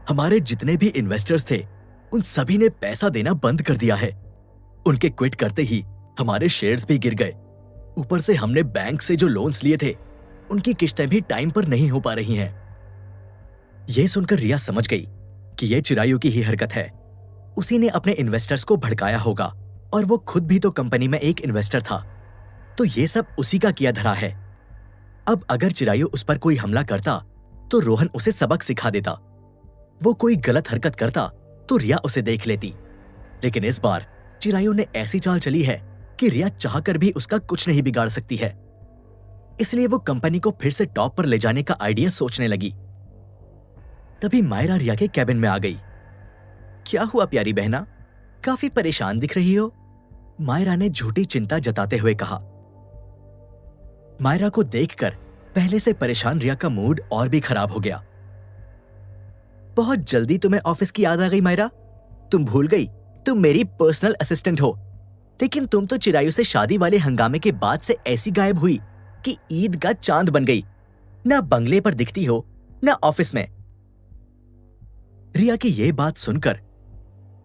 हमारे जितने भी इन्वेस्टर्स थे उन सभी ने पैसा देना बंद कर दिया है। उनके क्विट करते ही हमारे शेयर्स भी गिर गए। ऊपर से हमने बैंक से जो लोन्स लिए थे उनकी किश्तें भी टाइम पर नहीं हो पा रही हैं। यह सुनकर रिया समझ गई कि यह चिरायु की ही हरकत है। उसी ने अपने इन्वेस्टर्स को भड़काया होगा और वो खुद भी तो कंपनी में एक इन्वेस्टर था, तो ये सब उसी का किया धरा है। अब अगर चिरायु उस पर कोई हमला करता तो रोहन उसे सबक सिखा देता। वो कोई गलत हरकत करता तो रिया उसे देख लेती। लेकिन इस बार चिरायु ने ऐसी चाल चली है कि रिया चाहकर भी उसका कुछ नहीं बिगाड़ सकती है। इसलिए वो कंपनी को फिर से टॉप पर ले जाने का आइडिया सोचने लगी। तभी मायरा रिया के कैबिन में आ गई। क्या हुआ प्यारी बहना, काफी परेशान दिख रही हो? मायरा ने झूठी चिंता जताते हुए कहा। मायरा को देखकर पहले से परेशान रिया का मूड और भी खराब हो गया। बहुत जल्दी तुम्हें ऑफिस की याद आ गई मायरा। तुम भूल गई तुम मेरी पर्सनल असिस्टेंट हो। लेकिन तुम तो चिरायु से शादी वाले हंगामे के बाद से ऐसी गायब हुई कि ईद का चांद बन गई। ना बंगले पर दिखती हो ना ऑफिस में। रिया की यह बात सुनकर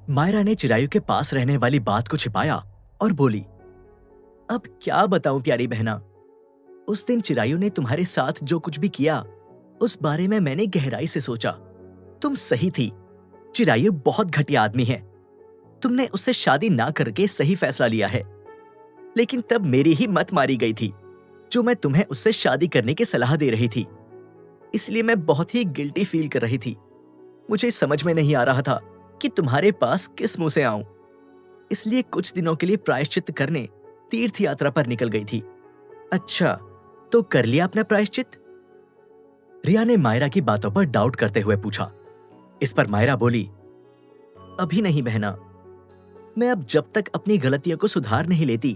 मायरा ने चिरायु के पास रहने वाली बात को छिपाया और बोली, अब क्या बताऊं प्यारी बहना, उस दिन चिरायु ने तुम्हारे साथ जो कुछ भी किया उस बारे में मैंने गहराई से सोचा। तुम सही थी, चिरायु बहुत घटिया आदमी है। तुमने उससे शादी ना करके सही फैसला लिया है। लेकिन तब मेरी ही मत मारी गई थी जो मैं तुम्हें उससे शादी करने की सलाह दे रही थी। इसलिए मैं बहुत ही गिल्टी फील कर रही थी। मुझे समझ में नहीं आ रहा था कि तुम्हारे पास किस मुंह से आऊं। इसलिए कुछ दिनों के लिए प्रायश्चित करने तीर्थ यात्रा पर निकल गई थी। अच्छा, तो कर लिया अपना प्रायश्चित? रिया ने मायरा की बातों पर डाउट करते हुए पूछा। इस पर मायरा बोली, अभी नहीं बहना। मैं अब जब तक अपनी गलतियों को सुधार नहीं लेती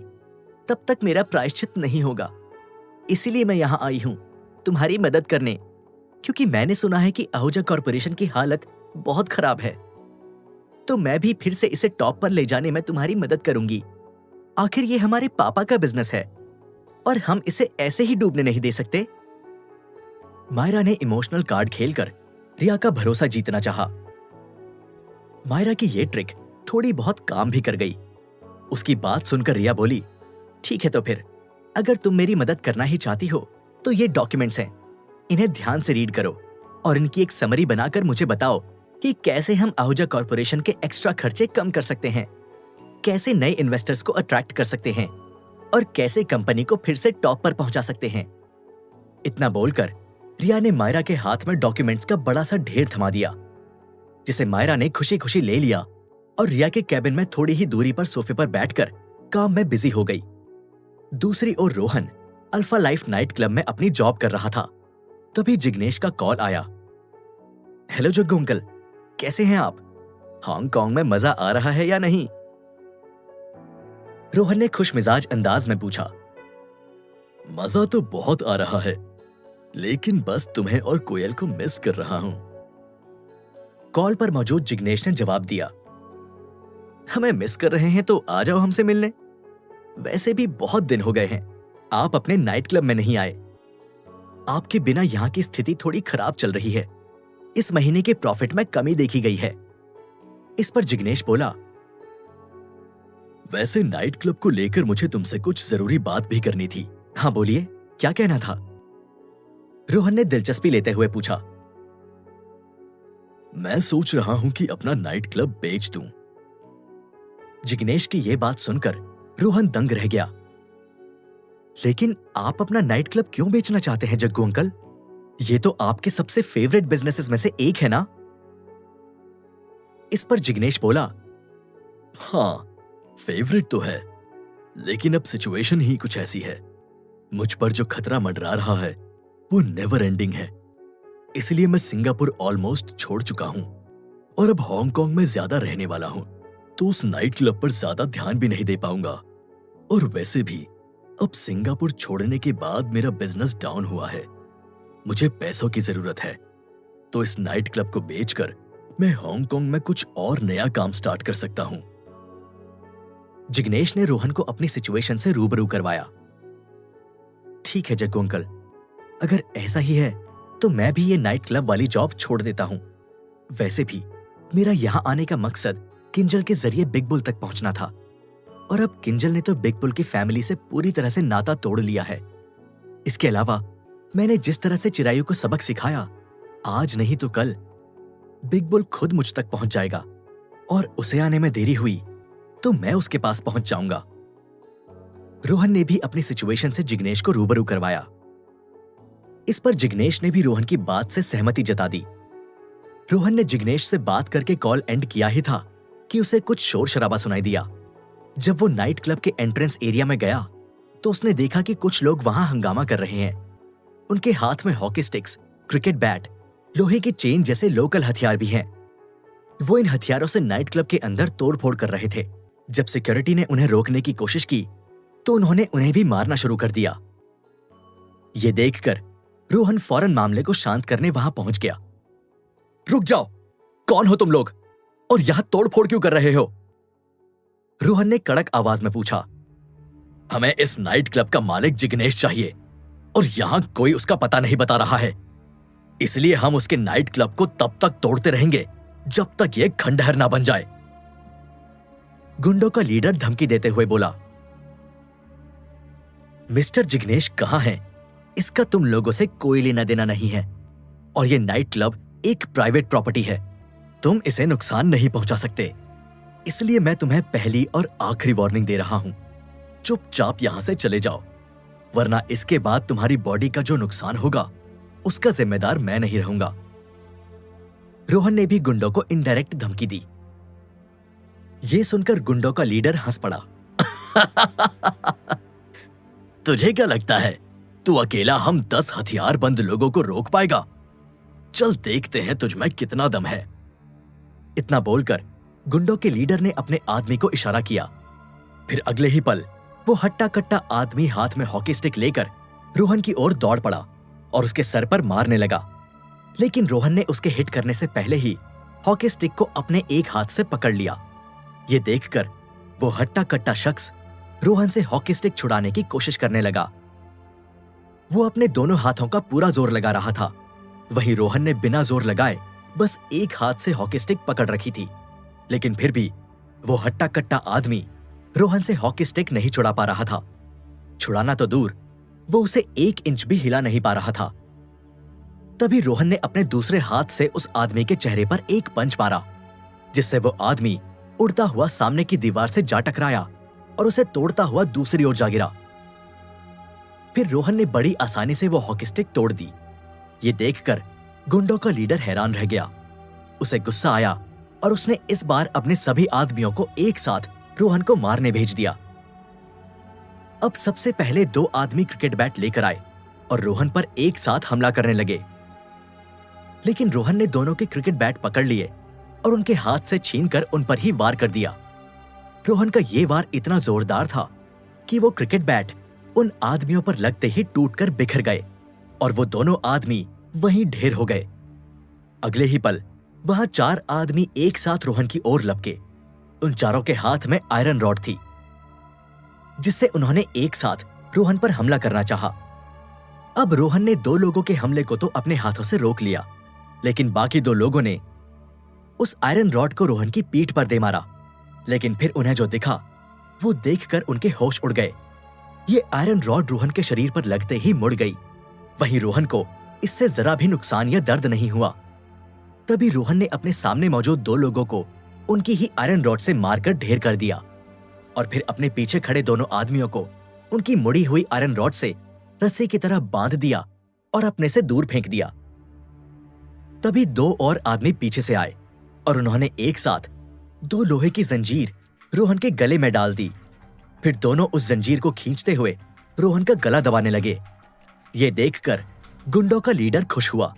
तब तक मेरा प्रायश्चित नहीं होगा। इसीलिए मैं यहां आई हूं तुम्हारी मदद करने, क्योंकि मैंने सुना है कि आहूजा कॉरपोरेशन की हालत बहुत खराब है। तो मैं भी फिर से इसे टॉप पर ले जाने में तुम्हारी मदद करूंगी। आखिर ये हमारे पापा का बिजनेस है और हम इसे ऐसे ही डूबने नहीं दे सकते। मायरा ने इमोशनल कार्ड खेलकर रिया का भरोसा जीतना चाहा। मायरा की ये ट्रिक थोड़ी बहुत काम भी कर गई। उसकी बात सुनकर रिया बोली, ठीक है तो फिर अगर तुम मेरी मदद करना ही चाहती हो तो ये डॉक्यूमेंट्स हैं, इन्हें ध्यान से रीड करो और इनकी एक समरी बनाकर मुझे बताओ कि कैसे हम आहूजा कॉरपोरेशन के एक्स्ट्रा खर्चे कम कर सकते हैं, कैसे नए इन्वेस्टर्स को अट्रैक्ट कर सकते हैं और कैसे कंपनी को फिर से टॉप पर पहुंचा सकते हैं। इतना बोलकर रिया ने मायरा के हाथ में डॉक्यूमेंट्स का बड़ा सा ढेर थमा दिया, जिसे मायरा ने खुशी खुशी ले लिया और रिया के कैबिन में थोड़ी ही दूरी पर सोफे पर बैठकर काम में बिजी हो गई। दूसरी ओर Rohan Alpha Life night club में अपनी जॉब कर रहा था। तभी जिग्नेश का कॉल आया। हेलो जग्गू अंकल, कैसे हैं आप? हांगकांग में मजा आ रहा है या नहीं? रोहन ने खुश मिजाज अंदाज में पूछा। मजा तो बहुत आ रहा है, लेकिन बस तुम्हें और कोयल को मिस कर रहा हूं। कॉल पर मौजूद जिग्नेश ने जवाब दिया, हमें मिस कर रहे हैं तो आ जाओ हमसे मिलने। वैसे भी बहुत दिन हो गए हैं, आप अपने नाइट क्लब में नहीं आए। आपके बिना यहाँ की स्थिति थोड़ी खराब चल रही है। इस महीने के प्रॉफिट में कमी देखी गई है। इस पर जिग्नेश बोला, वैसे नाइट क्लब को लेकर मुझे तुमसे कुछ जरूरी बात भी करनी थी। हाँ बोलिए, क्या कहना था? रोहन ने दिलचस्पी लेते हुए पूछा। मैं सोच रहा हूं कि अपना नाइट क्लब बेच दूं। जिग्नेश की यह बात सुनकर रोहन दंग रह गया। लेकिन आप अपना नाइट क्लब क्यों बेचना चाहते हैं जग्गू अंकल? ये तो आपके सबसे फेवरेट बिजनेसेस में से एक है ना? इस पर जिग्नेश बोला, हाँ फेवरेट तो है, लेकिन अब सिचुएशन ही कुछ ऐसी है। मुझ पर जो खतरा मंडरा रहा है वो नेवर एंडिंग है। इसलिए मैं सिंगापुर ऑलमोस्ट छोड़ चुका हूं और अब हांगकांग में ज्यादा रहने वाला हूं, तो उस नाइट क्लब पर ज्यादा ध्यान भी नहीं दे पाऊंगा। और वैसे भी अब सिंगापुर छोड़ने के बाद मेरा बिजनेस डाउन हुआ है। मुझे पैसों की जरूरत है, तो इस नाइट क्लब को बेचकर मैं हांगकांग में कुछ और नया काम स्टार्ट कर सकता हूं। जिग्नेश ने रोहन को अपनी सिचुएशन से रूबरू करवाया। ठीक है जग्गू अंकल, अगर ऐसा ही है तो मैं भी ये नाइट क्लब वाली जॉब छोड़ देता हूं। वैसे भी मेरा यहां आने का मकसद किंजल के जरिए बिग बुल तक पहुंचना था, और अब किंजल ने तो बिग बुल की फैमिली से पूरी तरह से नाता तोड़ लिया है। इसके अलावा मैंने जिस तरह से चिरायु को सबक सिखाया, आज नहीं तो कल बिग बुल खुद मुझ तक पहुंच जाएगा, और उसे आने में देरी हुई तो मैं उसके पास पहुंच जाऊंगा। रोहन ने भी अपनी सिचुएशन से जिग्नेश को रूबरू करवाया। इस पर जिग्नेश ने भी रोहन की बात से सहमति जता दी। रोहन ने जिग्नेश से बात करके कॉल एंड किया ही था कि उसे कुछ शोर शराबा सुनाई दिया। जब वो नाइट क्लब के एंट्रेंस एरिया में गया तो उसने देखा कि कुछ लोग वहां हंगामा कर रहे हैं। उनके हाथ में हॉकी स्टिक्स, क्रिकेट बैट, लोहे की चेन जैसे लोकल हथियार भी हैं। वो इन हथियारों से नाइट क्लब के अंदर तोड़फोड़ कर रहे थे। जब सिक्योरिटी ने उन्हें रोकने की कोशिश की तो उन्होंने उन्हें भी मारना शुरू कर दिया। ये देखकर रोहन फौरन मामले को शांत करने वहां पहुंच गया। रुक जाओ, कौन हो तुम लोग और यहां तोड़फोड़ क्यों कर रहे हो? रोहन ने कड़क आवाज में पूछा। हमें इस नाइट क्लब का मालिक जिग्नेश चाहिए और यहां कोई उसका पता नहीं बता रहा है, इसलिए हम उसके नाइट क्लब को तब तक तोड़ते रहेंगे जब तक यह खंडहर ना बन जाए। गुंडों का लीडर धमकी देते हुए बोला। मिस्टर जिग्नेश कहां हैं? इसका तुम लोगों से कोई लेना देना नहीं है, और यह नाइट क्लब एक प्राइवेट प्रॉपर्टी है। तुम इसे नुकसान नहीं पहुंचा सकते, इसलिए मैं तुम्हें पहली और आखिरी वार्निंग दे रहा हूं। चुपचाप यहां से चले जाओ, वरना इसके बाद तुम्हारी बॉडी का जो नुकसान होगा उसका जिम्मेदार मैं नहीं रहूंगा। रोहन ने भी गुंडों को इनडायरेक्ट धमकी दी। यह सुनकर गुंडों का लीडर हंस पड़ा। तुझे क्या लगता है तू अकेला हम 10 हथियारबंद लोगों को रोक पाएगा? चल देखते हैं तुझ में कितना दम है। इतना बोलकर गुंडों के लीडर ने अपने आदमी को इशारा किया। फिर अगले ही पल वो हट्टा कट्टा आदमी हाथ में हॉकी स्टिक लेकर रोहन की ओर दौड़ पड़ा और उसके सर पर मारने लगा। लेकिन रोहन ने उसके हिट करने से पहले ही हॉकी स्टिक को अपने एक हाथ से पकड़ लिया। ये देखकर वो हट्टा कट्टा शख्स रोहन से हॉकी स्टिक छुड़ाने की कोशिश करने लगा। वो अपने दोनों हाथों का पूरा जोर लगा रहा था, वहीं रोहन ने बिना जोर लगाए बस एक हाथ से हॉकी स्टिक पकड़ रखी थी। लेकिन फिर भी वो हट्टा कट्टा आदमी रोहन से हॉकी स्टिक नहीं छुड़ा पा रहा था। छुड़ाना तो दूर, वो उसे 1 इंच भी हिला नहीं पा रहा था। तभी रोहन ने अपने दूसरे हाथ से उस आदमी के चेहरे पर एक पंच मारा, जिससे वो आदमी उड़ता हुआ सामने की दीवार से जा टकराया और उसे तोड़ता हुआ दूसरी ओर जा गिरा। फिर रोहन ने बड़ी आसानी से वो हॉकी स्टिक तोड़ दी। ये देखकर गुंडों का लीडर हैरान रह गया। उसे गुस्सा आया और उसने इस बार अपने सभी आदमियों को एक साथ रोहन को मारने भेज दिया। अब सबसे पहले 2 आदमी क्रिकेट बैट लेकर आए और रोहन पर एक साथ हमला करने लगे। लेकिन रोहन ने दोनों के क्रिकेट बैट पकड़ लिए और उनके हाथ से छीनकर उन पर ही वार कर दिया। रोहन का ये वार इतना जोरदार था कि वो क्रिकेट बैट उन आदमियों पर लगते ही टूटकर बिखर गए और वो दोनों आदमी वहीं ढेर हो गए। अगले ही पल वहां 4 आदमी एक साथ रोहन की ओर लपके। उन चारों के हाथ में आयरन रॉड थी, जिससे उन्होंने एक साथ रोहन पर हमला करना चाहा। अब रोहन ने 2 लोगों के हमले को तो अपने हाथों से रोक लिया, लेकिन बाकी 2 लोगों ने उस आयरन रॉड को रोहन की पीठ पर दे मारा। लेकिन फिर उन्हें जो दिखा वो देखकर उनके होश उड़ गए। ये आयरन रॉड रोहन के शरीर पर लगते ही मुड़ गई। वहीं रोहन को इससे जरा भी नुकसान या दर्द नहीं हुआ। तभी रोहन ने अपने सामने मौजूद 2 लोगों को उनकी ही आयरन रॉड से मारकर ढेर कर दिया और फिर अपने पीछे खड़े दोनों आदमियों को उनकी मुड़ी हुई आयरन रॉड से रस्सी की तरह बांध दिया और अपने से दूर फेंक दिया। तभी 2 और आदमी पीछे से आए और उन्होंने एक साथ 2 लोहे की जंजीर रोहन के गले में डाल दी। फिर दोनों उस जंजीर को खींचते हुए रोहन का गला दबाने लगे। ये देखकर गुंडों का लीडर खुश हुआ।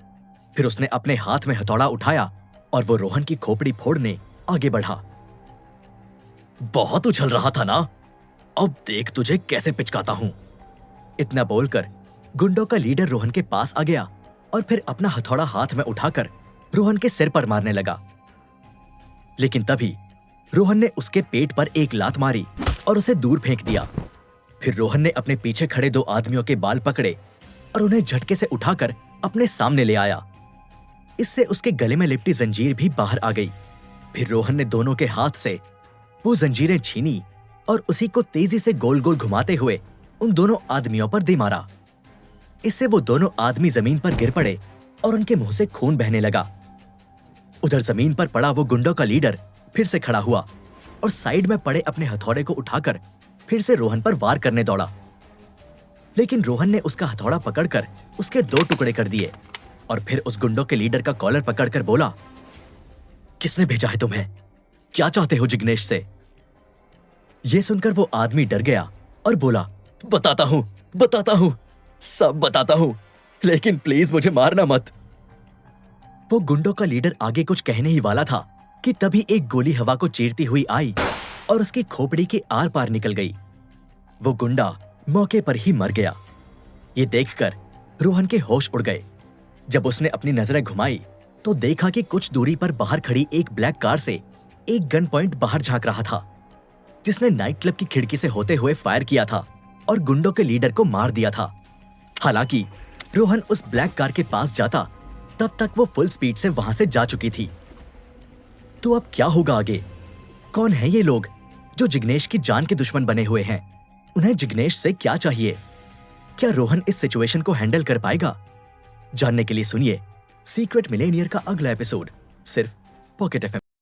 फिर उसने अपने हाथ में हथौड़ा उठाया और वो रोहन की खोपड़ी फोड़ने आगे बढ़ा। बहुत उछल रहा था ना, अब देख तुझे कैसे पिचकाता हूं। इतना बोलकर गुंडों का लीडर रोहन के पास आ गया और फिर अपना हथौड़ा हाथ में उठाकर रोहन के सिर पर मारने लगा। लेकिन तभी रोहन ने उसके पेट पर एक लात मारी और उसे दूर फेंक दिया। फिर रोहन ने अपने पीछे खड़े 2 आदमियों के बाल पकड़े और उन्हें झटके से उठाकर अपने सामने ले आया। इससे उसके गले में लिपटी जंजीर भी बाहर आ गई। फिर रोहन ने दोनों के हाथ से वो जंजीरें छीनी और उसी को तेजी से गोल गोल घुमाते हुए उन दोनों आदमियों पर दे मारा। इससे वो दोनों आदमी जमीन पर गिर पड़े और उनके मुंह से खून बहने लगा। उधर जमीन पर पड़ा वो गुंडों का लीडर फिर से खड़ा हुआ और साइड में पड़े अपने हथौड़े को उठाकर फिर से रोहन पर वार करने दौड़ा। लेकिन रोहन ने उसका हथौड़ा पकड़कर उसके 2 टुकड़े कर दिए और फिर उस गुंडों के लीडर का कॉलर पकड़कर बोला, किसने भेजा है तुम्हें? क्या चाहते हो जिग्नेश से? यह सुनकर वो आदमी डर गया और बोला, बताता हूं, सब बताता हूं, लेकिन प्लीज मुझे मारना मत। वो गुंडों का लीडर आगे कुछ कहने ही वाला था कि तभी एक गोली हवा को चीरती हुई आई और उसकी खोपड़ी के आर पार निकल गई। वो गुंडा मौके पर ही मर गया। ये देखकर रोहन के होश उड़ गए। जब उसने अपनी नजरें घुमाई तो देखा कि कुछ दूरी पर बाहर खड़ी एक ब्लैक कार से एक गन पॉइंट बाहर झांक रहा था, जिसने नाइट क्लब की खिड़की से होते हुए फायर किया था और गुंडों के लीडर को मार दिया था। हालांकि रोहन उस ब्लैक कार के पास जाता तब तक वो फुल स्पीड से वहां से जा चुकी थी। तो अब क्या होगा आगे? कौन है ये लोग जो जिग्नेश की जान के दुश्मन बने हुए हैं? उन्हें जिग्नेश से क्या चाहिए? क्या रोहन इस सिचुएशन को हैंडल कर पाएगा? जानने के लिए सुनिए सीक्रेट मिलेनियर का अगला एपिसोड सिर्फ पॉकेट एफएम।